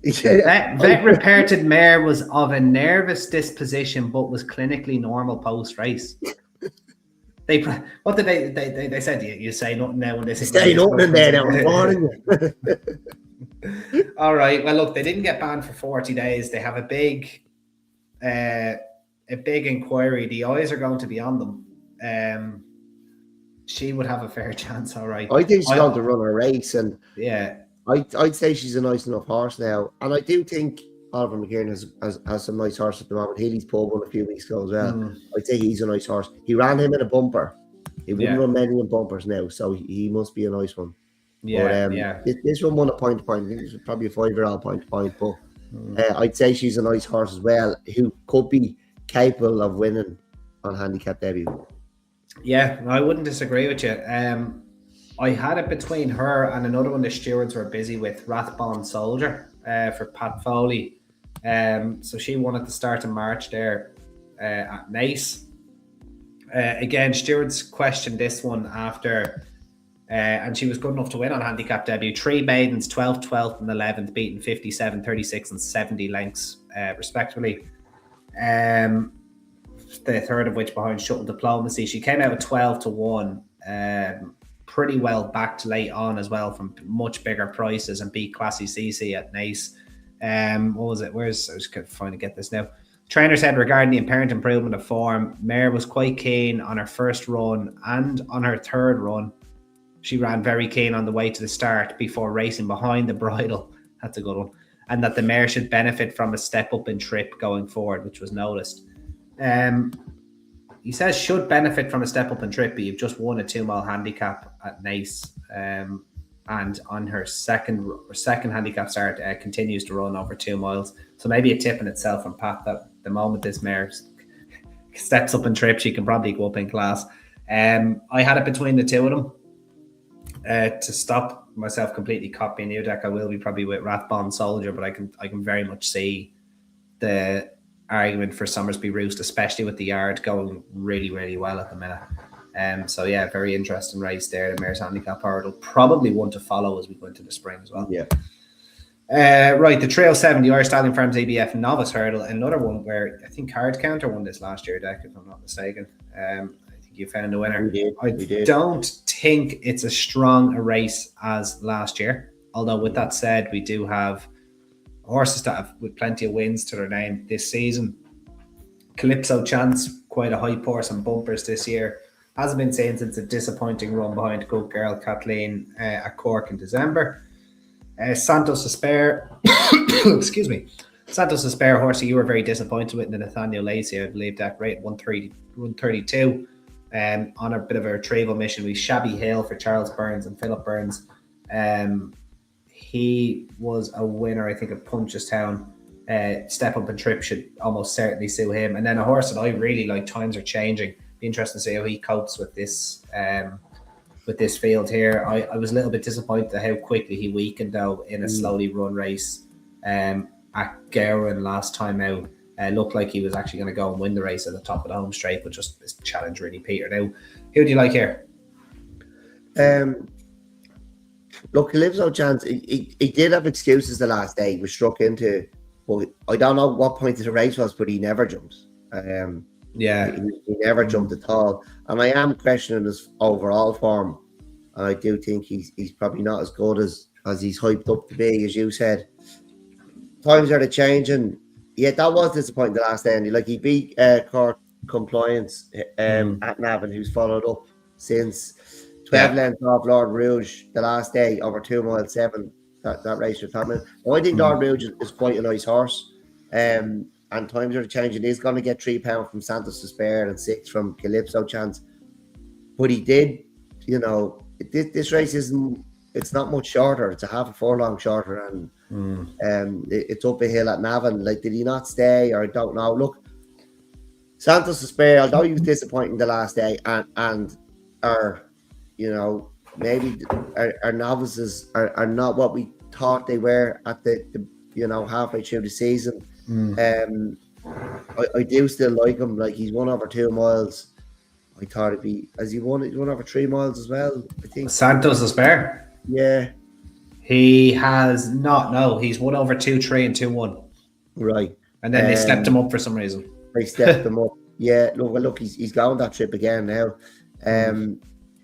Vet reported mare was of a nervous disposition, but was clinically normal post race. They said you say nothing now when they say nothing there now. I'm warning you. All right. Well, look, they didn't get banned for 40 days. They have a big inquiry. The eyes are going to be on them. She would have a fair chance. All right. I think she's going to run a race, and yeah. I'd say she's a nice enough horse now, and I do think Oliver McKiernan has some nice horses at the moment. Healy's pulled one a few weeks ago as well. I'd say he's a nice horse. He ran him in a bumper. He wouldn't run many in bumpers now, so he must be a nice one. Yeah, but, this one won a point. I think it's probably a 5-year-old point, but I'd say she's a nice horse as well, who could be capable of winning on handicap debut. Yeah, I wouldn't disagree with you. I had it between her and another one the stewards were busy with, Rathbone Soldier, for Pat Foley. So she won at the start of March there at Nace. Again, stewards questioned this one after, and she was good enough to win on handicap debut. 3 maidens, 12th, 12th, and 11th, beaten 57, 36, and 70 lengths, respectively. The third of which behind Shuttle Diplomacy. She came out with 12-1, pretty well backed late on as well from much bigger prices, and beat Classy CC at Nace. What was it? I was trying to get this now. Trainer said regarding the apparent improvement of form, Mare was quite keen on her first run and on her third run. She ran very keen on the way to the start before racing behind the bridle. That's a good one. And that the mare should benefit from a step up in trip going forward, which was noticed. He says should benefit from a step up in trip, but you've just won a 2-mile handicap at Nace. And on her second handicap start, continues to run over 2 miles. So maybe a tip in itself from Pat that the moment this mare steps up in trip, she can probably go up in class. I had it between the two of them. To stop myself completely copying you, Deck, I will be probably with Rathbone Soldier, but I can very much see the argument for Somersby Roost, especially with the yard going really, really well at the minute. So yeah, very interesting race there. The mare's handicap hurdle, probably one to follow as we go into the spring as well. Yeah. Right, the Trail 7, the Irish Stallion Farms ABF Novice Hurdle, another one where I think Card Counter won this last year, Deck, if I'm not mistaken. I think you found a winner. We did. Don't think it's as strong a race as last year. Although with that said, we do have horses that have with plenty of wins to their name this season. Calypso Chance, quite a hype horse and bumpers this year. Hasn't been seen since a disappointing run behind good girl Kathleen at Cork in December. Santos Despair, excuse me. Santos Despair horse you were very disappointed with in the Nathaniel Lacey, I believe that rate 132. On a bit of a retrieval mission with Shabby Hill for Charles Burns and Philip Burns. He was a winner, I think, at Punchestown. Step Up and Trip should almost certainly suit him. And then a horse that I really like, Times Are Changing. Be interesting to see how he copes with this field here. I was a little bit disappointed at how quickly he weakened though in a slowly run race at Gowran last time out. Looked like he was actually going to go and win the race at the top of the home straight, but just his challenge really petered out. Who do you like here? Look, Calypso Chance, he did have excuses the last day. He was struck into, but I don't know what point of the race was, but he never jumped. He never jumped at all. And I am questioning his overall form. And I do think he's probably not as good as he's hyped up to be, as you said. Times are changing. Yeah, that was disappointing the last day. And he beat Cork Compliance at Navan, who's followed up since 12 lengths off Lord Rouge the last day over 2 miles 7. That race you're talking about. I think Lord Rouge is quite a nice horse. And Times Are Changing. He's going to get £3 from Santos Despair and 6 from Calypso Chance. But he did, this race it's not much shorter. It's a half a furlong shorter, and it's up a hill at Navan. Did he not stay, or I don't know. Look, Santos Despair, although he was disappointing the last day, and maybe our novices are not what we thought they were at the halfway through the season. I do still like him. He's won over 2 miles. I thought it'd be, he won over 3 miles as well, I think. Santos Despair? Yeah. He has not, no. He's won over 2, 3 and 2, 1. Right. And then they stepped him up for some reason. They stepped him up. Yeah, look, he's going that trip again now.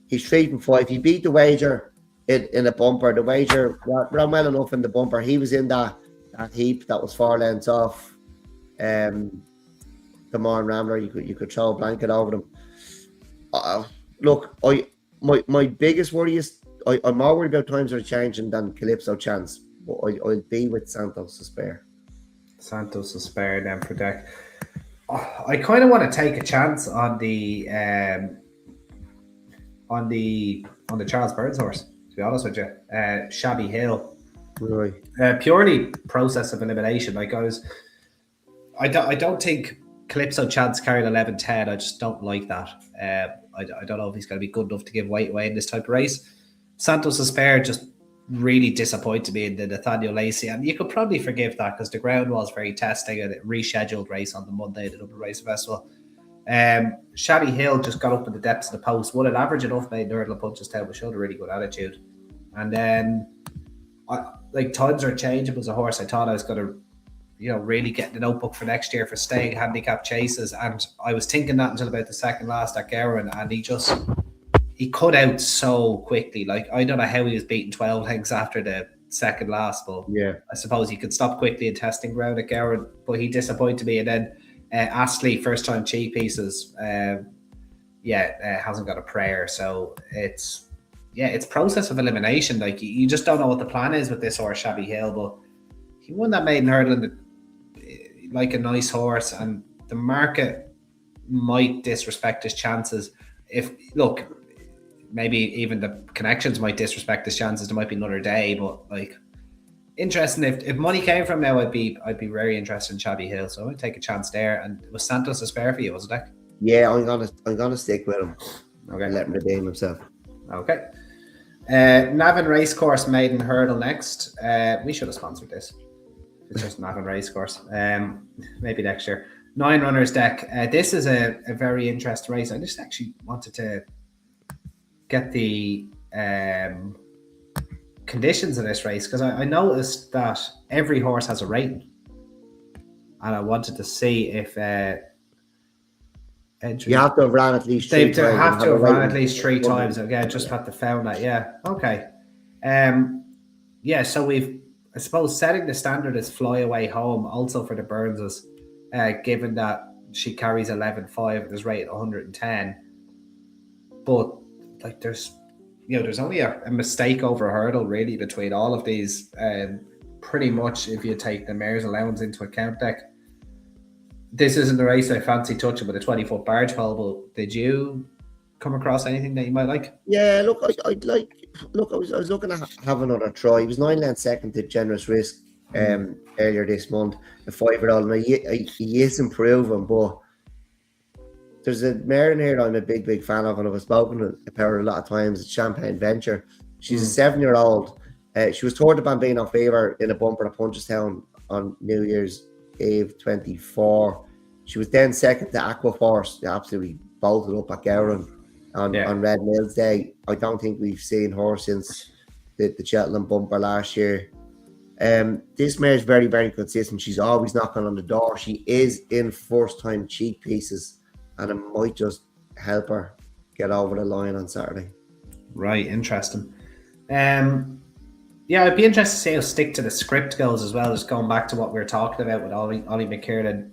He's 3 from 5. He beat the wager in a bumper. The wager ran well enough in the bumper. He was in that heap that was 4 lengths off the Morn Rambler. You could throw a blanket over them. Look, my biggest worry is I'm more worried about Times Are Changing than Calypso Chance, but I'll be with Santos Despair. Santos Despair then for Deck. I kind of want to take a chance on the Charles Burns horse, to be honest with you. Shabby Hill. Right. Purely process of elimination. Like I don't think Calypso Chance carried 11-10. I just don't like that. I don't know if he's going to be good enough to give weight away in this type of race. Santos Despair just really disappointed me in the Nathaniel Lacey, and you could probably forgive that because the ground was very testing and it rescheduled race on the Monday, the Dublin Race Festival. Shabby Hill just got up in the depths of the post, won an average enough, made Nerdle punches down, but showed a really good attitude. And then, times are changing. Was a horse I thought I was going to, really get the notebook for next year for staying handicap chases, and I was thinking that until about the second last at Gowran, and he cut out so quickly. Like, I don't know how he was beating 12 lengths after the second last, but Yeah. I suppose he could stop quickly in testing ground at Gowran, but he disappointed me. And then Astley, first time cheek pieces, hasn't got a prayer. So it's process of elimination. Like, you just don't know what the plan is with this horse, Shabby Hill, but he won that maiden hurdle like a nice horse, and the market might disrespect his chances. Maybe even the connections might disrespect his chances. There might be another day, but like, interesting. If money came from now, I'd be very interested in Shabby Hill. So I'd take a chance there. And was Santos a spare for you, was it? Yeah, I'm gonna stick with him. Okay, let him redeem himself. Okay. Navan Racecourse maiden hurdle next. We should have sponsored this. It's just Navan Racecourse. Maybe next year. 9 runners deck. This is a very interesting race. I just actually wanted to get the conditions of this race, because I noticed that every horse has a rating, and I wanted to see if you have to have run at least 3 times. They have to have run at least 3 times. Again, just had to found that. Yeah. Okay. So I suppose setting the standard is fly away home also for the Burnses, given that she carries 11.5 and is rated 110. But like, there's only a mistake over a hurdle really between all of these. Pretty much, if you take the mare's allowance into account, deck. This isn't the race I fancy touching with a 20-foot barge pole, but did you come across anything that you might like? Yeah, look, I'd like. Look, I was looking to have another try. He was 9 lengths second to Generous Risk earlier this month, the 5-year-old. Now he is improving, but there's a mare in here that I'm a big fan of, and I've spoken about her a lot of times. It's Champagne Venture. She's a 7-year-old. She was toured to Bambino Fever in a bumper at Punchestown on New Year's Eve 24. She was then second to Aqua Force. They absolutely bolted up at Gowran on Red Mills Day. I don't think we've seen her since the Cheltenham bumper last year. This mare is very, very consistent. She's always knocking on the door. She is in first-time cheek pieces, and it might just help her get over the line on Saturday. Right, interesting. I'd be interested to see how stick to the script goes as well, just going back to what we were talking about with Ollie McKiernan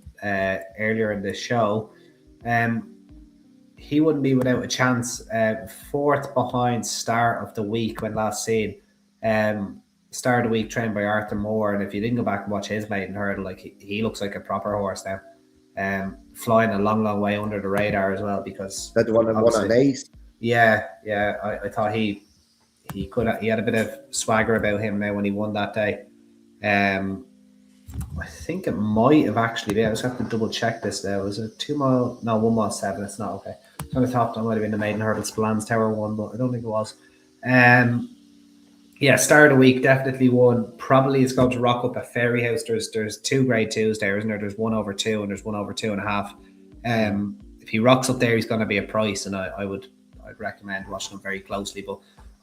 earlier in the show. He wouldn't be without a chance. 4th behind Star of the Week when last seen. Star of the Week trained by Arthur Moore, and if you didn't go back and watch his maiden hurdle, like he looks like a proper horse now. Flying a long way under the radar as well, because that the one on Ace. Yeah. I thought he had a bit of swagger about him now when he won that day. I think it might have actually been. I just have to double check this now. Was it 2 mile? No, 1 mile 7. It's not okay. So I thought that might have been the maiden hurdle Spillans Tower one, but I don't think it was. Star of the Week definitely won. Probably is going to rock up at Fairyhouse. There's 2 grade 2s there, isn't there? There's 1 over 2 and there's 1 over 2.5. If he rocks up there, he's going to be a price, and I'd recommend watching him very closely. But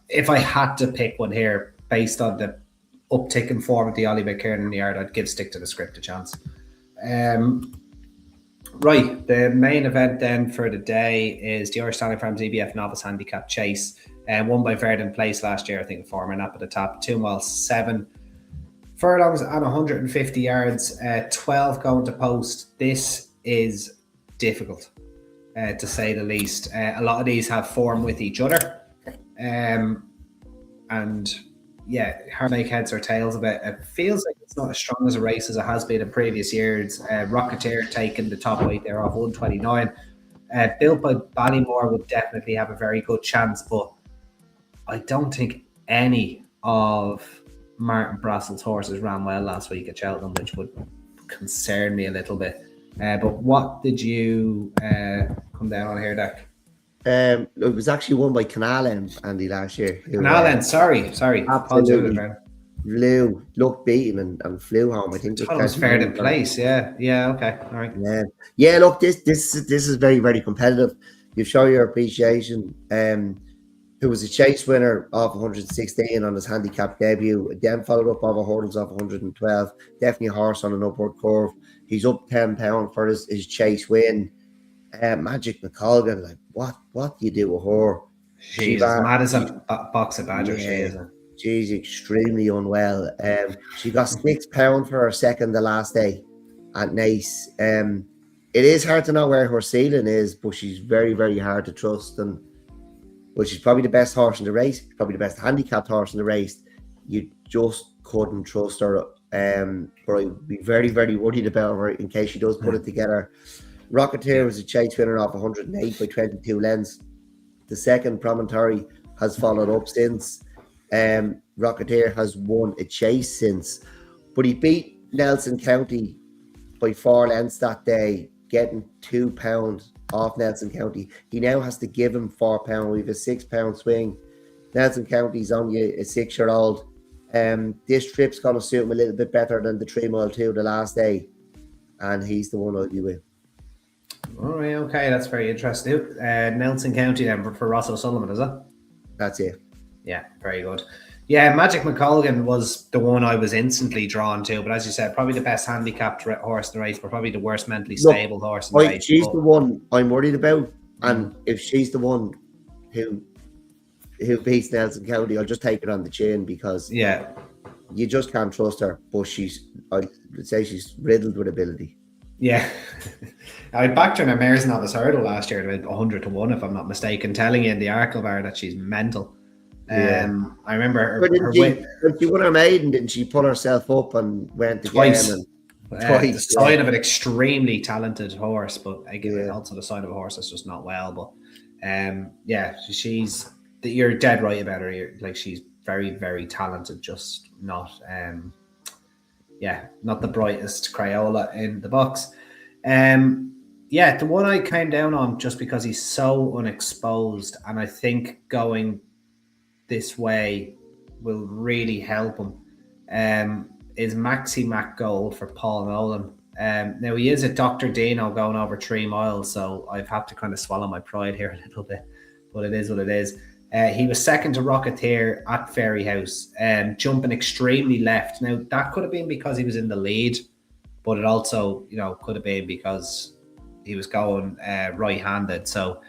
if I had to pick one here based on the uptick in form of the Ollie McKiernan in the yard, I'd give stick to the script a chance. Right, the main event then for the day is the Irish Stanley Farms EBF Novice Handicap Chase, won by Verdon Place last year. I think former nap at the top, 2 miles 7 furlongs and 150 yards, 12 going to post. This is difficult, to say the least. A lot of these have form with each other, and hard to make heads or tails of it. It feels like it's not as strong as a race as it has been in previous years. Rocketeer taking the top weight there off 129. Built by Ballymore would definitely have a very good chance, but I don't think any of Martin Brassel's horses ran well last week at Cheltenham, which would concern me a little bit. But what did you come down on here, Dak? It was actually won by Canal Andy last year. Canal sorry. Absolutely looked beaten and flew home. I think it was fair to place. Yeah, okay, all right. Yeah. Look, this is very, very competitive. You show your appreciation. Who was a chase winner of 116 on his handicap debut, then followed up over hurdles of 112. Definitely a horse on an upward curve. He's up £10 for his chase win. Magic McColgan, like what do you do with her? She's as mad as a box of badgers. She is. She's extremely unwell. She got £6 for her second the last day at Nice. It is hard to know where her ceiling is, but she's very, very hard to trust. And well, she's probably the best horse in the race, probably the best handicapped horse in the race. You just couldn't trust her. But I'd be very, very worried about her in case she does put it together. Rocketeer was a chase winner off 108 by 22 lengths. The second Promontory has followed up since. Rocketeer has won a chase since, but he beat Nelson County by 4 lengths that day, getting £2 off Nelson County. He now has to give him £4. We have a £6 swing. Nelson County's only a 6-year-old. This trip's going to suit him a little bit better than the 3 Mile 2 the last day, and he's the one I'll be with. All right, okay, that's very interesting. Nelson County then for Ross O'Sullivan, is it? That's it. Yeah, very good. Yeah, Magic McColgan was the one I was instantly drawn to, but as you said, probably the best handicapped horse in the race, but probably the worst mentally stable horse in the race. She's the one I'm worried about, and if she's the one who beats Nelson County, I'll just take it on the chin because you just can't trust her. But I would say she's riddled with ability. Yeah, I backed her in a Mares Novice Hurdle last year at 100-1, if I'm not mistaken, telling you in the Arkle that she's mental. I remember her when she won her maiden, didn't she pull herself up and went twice? Again twice. The sign of an extremely talented horse, but again, also the sign of a horse that's just not well. But she's you're dead right about her. She's very, very talented, just not not the brightest Crayola in the box. The one I came down on just because he's so unexposed, and I think going this way will really help him, is Maxi Mac Gold for Paul Nolan. Now he is a Dr. Dino going over 3 miles, so I've had to kind of swallow my pride here a little bit, but it is what it is. He was second to Rocketeer at Ferryhouse, jumping extremely left. Now that could have been because he was in the lead, but it also, could have been because he was going right-handed. So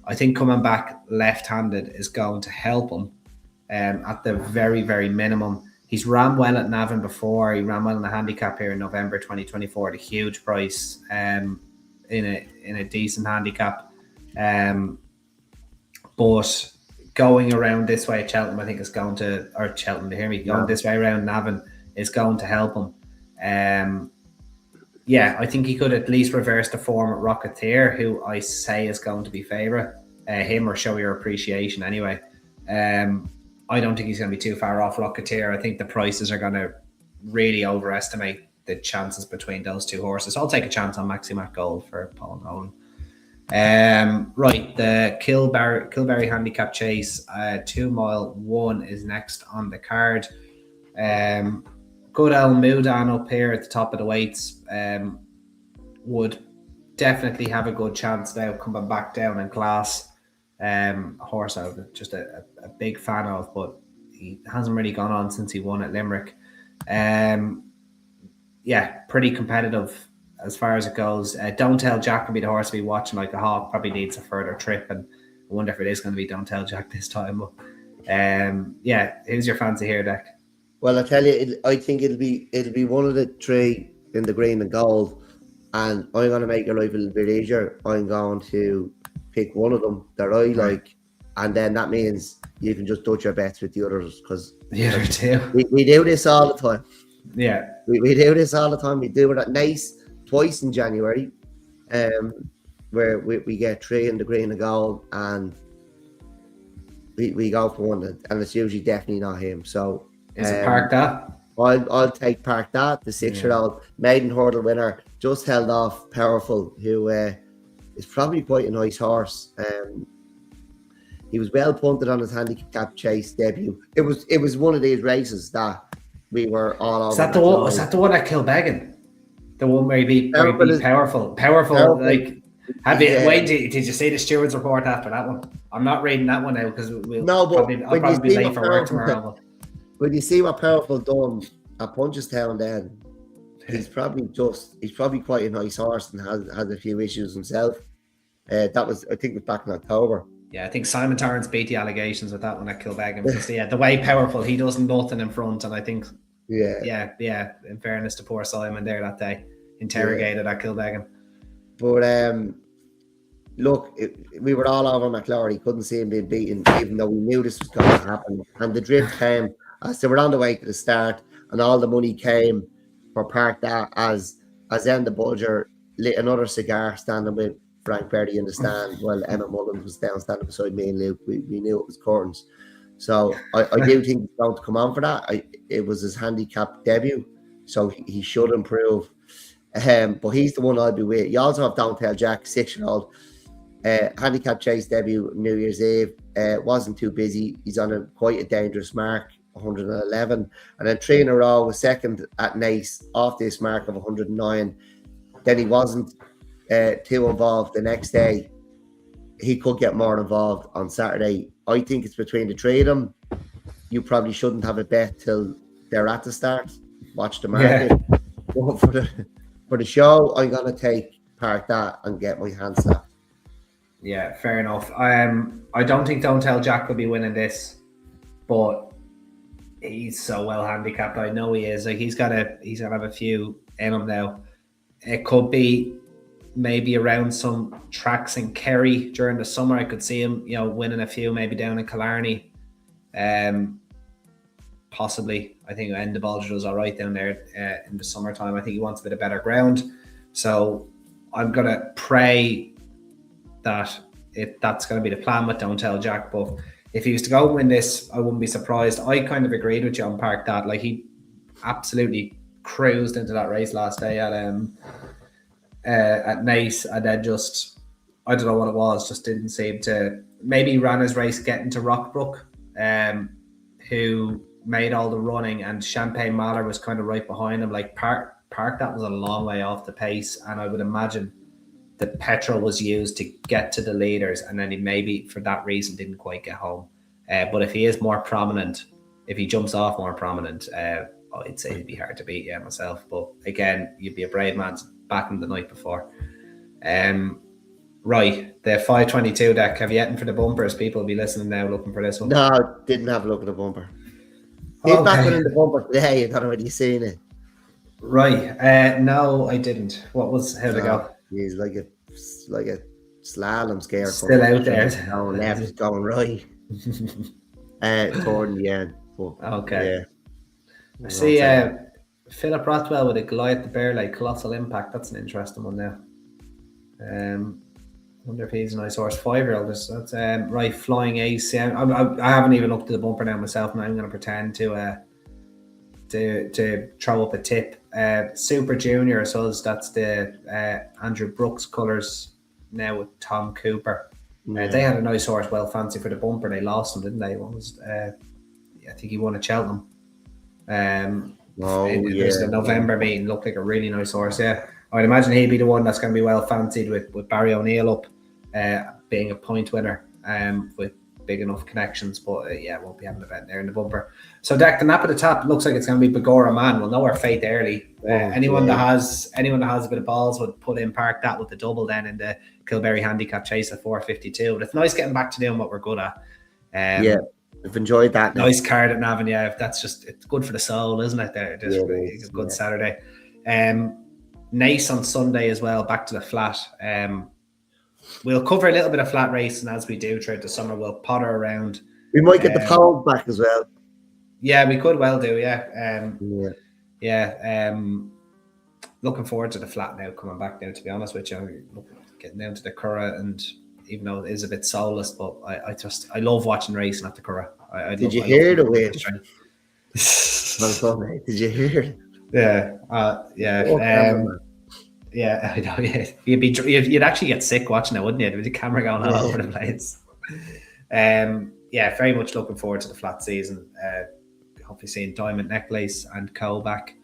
I think coming back left-handed is going to help him at the very, very minimum. He's ran well at Navan before. He ran well in the handicap here in November 2024 at a huge price in a decent handicap. But going around this way at Cheltenham, I think is going to, or Cheltenham, to hear me, going this way around Navan is going to help him. I think he could at least reverse the form at Rocketeer, who I say is going to be favourite. Him or show your appreciation anyway. I don't think he's going to be too far off Rocketeer. I think the prices are going to really overestimate the chances between those two horses. I'll take a chance on Maxi Mac Gold for Paul Nolan. Right, the Kilberry Handicap Chase, 2 Mile 1 is next on the card. Good El Mudan up here at the top of the weights would definitely have a good chance now coming back down in class. A horse I was just a big fan of, but he hasn't really gone on since he won at Limerick. Pretty competitive as far as it goes. Don't Tell Jack can be the horse to be watching like a hawk. Probably needs a further trip, and I wonder if it is going to be Don't Tell Jack this time. But who's your fancy here, Deck? Well, I tell you, I think it'll be one of the 3 in the green and gold, and I'm going to make your life a little bit easier. I'm going to pick one of them that I like, and then that means you can just touch your bets with the others, because the other two. We do this all the time. Yeah, we do this all the time. We do it at Nice twice in January, where we get 3 in the green and gold, and we go for one, and it's usually definitely not him. So Is it Park that? I'll take Park that. The 6-year-old maiden hurdle winner just held off Powerful, who is probably quite a nice horse. He was well punted on his handicap chase debut. It was one of these races that we were all over. Is that the one at Kilbeggan? The one where he beat Powerful. Like, did you see the stewards report after that one? I'm not reading that one now because I'll probably be late for work tomorrow. When you see what Powerful done at Punchestown, then he's probably quite a nice horse and has a few issues himself. That was, I think, back in October. Yeah, I think Simon Torrance beat the allegations with that one at Kilbeggan. Because the way Powerful, he does nothing in front, and I think in fairness to poor Simon there that day, interrogated at Kilbeggan. But look, we were all over McClory. Couldn't see him being beaten, even though we knew this was going to happen. And the drift came as they were on the way to the start, and all the money came for Park that as then the Bulger lit another cigar standing with Frank Berry in the stand while Emma Mullins was down standing beside me and Luke. We knew it was Curtains. So I do think he's going to come on for that. It was his handicap debut, so he should improve. But he's the one I'll be with. You also have Downtail Jack, 6-year-old. Handicap chase debut New Year's Eve. Wasn't too busy. He's on quite a dangerous mark, 111. And then 3 in a row was second at Nace off this mark of 109. Then he wasn't too involved the next day. He could get more involved on Saturday. I think it's between the 3 of them. You probably shouldn't have a bet till they're at the start. Watch the market. Yeah. For the show, I'm going to take Park that and get my hands up. Yeah, fair enough. I don't think Don't Tell Jack will be winning this, but he's so well handicapped. I know he is. Like he's gonna have a few in him now. It could be maybe around some tracks in Kerry during the summer. I could see him, winning a few, maybe down in Killarney. Possibly. I think Endebulger was all right down there in the summertime. I think he wants a bit of better ground. So I'm gonna pray that that's going to be the plan with Don't Tell Jack. But if he was to go and win this, I wouldn't be surprised. I kind of agreed with you on Park that. Like he absolutely cruised into that race last day at Nace, and then just, I don't know what it was, just didn't seem to. Maybe he ran his race getting to Rockbrook, who made all the running, and Champagne Mahler was kind of right behind him. Like Park that was a long way off the pace, and I would imagine the petrol was used to get to the leaders, and then he maybe for that reason didn't quite get home. But if he is more prominent, if he jumps off more prominent, I'd say he'd be hard to beat, myself. But again, you'd be a brave man back in the night before. Right, the 522 deck, have you yet for the bumpers? People will be listening now looking for this one. No, didn't have a look at the bumper. He's back in the bumper today. I don't know whether you've seen it. Right, no, I didn't. How'd it go? He's like a slalom scare. Still out there. Going left, going right. Toward the end. But, okay. Yeah. I see Philip Rothwell with a Goliath the Bear, like Colossal Impact. That's an interesting one now. Wonder if he's a nice horse. 5-year-old. That's right. Flying Ace. I haven't even looked at the bumper now myself, and I'm going to pretend to throw up a tip. Super Junior, so that's the Andrew Brooks colours now with Tom Cooper. They had a nice horse, well fancy for the bumper. They lost him, didn't they? What was I think he won at Cheltenham. There's the November meeting. Looked like a really nice horse. Yeah, I'd imagine he'd be the one that's going to be well fancied with Barry O'Neill up, being a point winner, with big enough connections. But won't be having a bet there in the bumper. So Deck, the nap of the tap looks like it's going to be Begora Man. We'll know our fate early. Anyone that has a bit of balls would put in Park that with the double then in the Kilberry handicap chase at 452. But it's nice getting back to doing what we're good at. I've enjoyed that. Nice card at Navan. Yeah, it's good for the soul, isn't it? There, it's a good Saturday. Nace on Sunday as well. Back to the flat. We'll cover a little bit of flat racing as we do throughout the summer. We'll potter around. We might get the pound back as well. Yeah, we could well do. Looking forward to the flat now, coming back now, to be honest with you. Getting down to the Curragh, and even though it is a bit soulless, but I love watching racing at the Curragh. Did you hear the win? Well done, mate. Did you hear it? Yeah, Oh, cameraman. yeah. I know. Yeah, you'd actually get sick watching it, wouldn't you? With the camera going all over the place. Yeah, very much looking forward to the flat season. Hopefully seeing Diamond Necklace and Co back,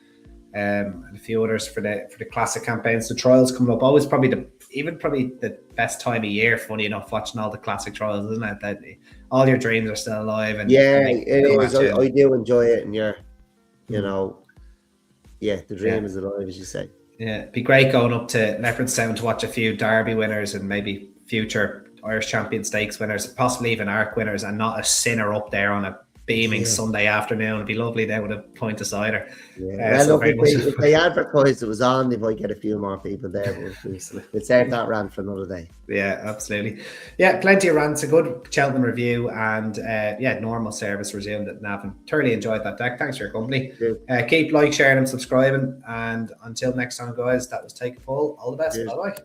and a few others for the classic campaigns. The trials coming up, always probably the best time of year. Funny enough, watching all the classic trials, isn't it? That all your dreams are still alive, and Yeah, they it come is. at you. I do enjoy it, and you know, the dream Yeah. is alive, as you say. Yeah, it'd be great going up to Leopardstown to watch a few Derby winners and maybe future Irish Champion Stakes winners, possibly even ARC winners, and not a sinner up there on a beaming Sunday afternoon. It'd be lovely there with a point of cider. Yeah. Well, So look, very much. if they advertised it was on, they might get a few more people there. But we'll save that rant for another day. Yeah, absolutely. Yeah, plenty of rants, a good Cheltenham review, and normal service resumed at Navan. Thoroughly enjoyed that, Deck. Thanks for your company. Keep sharing, and subscribing. And until next time, guys, that was Take a Fall. All the best. Bye bye.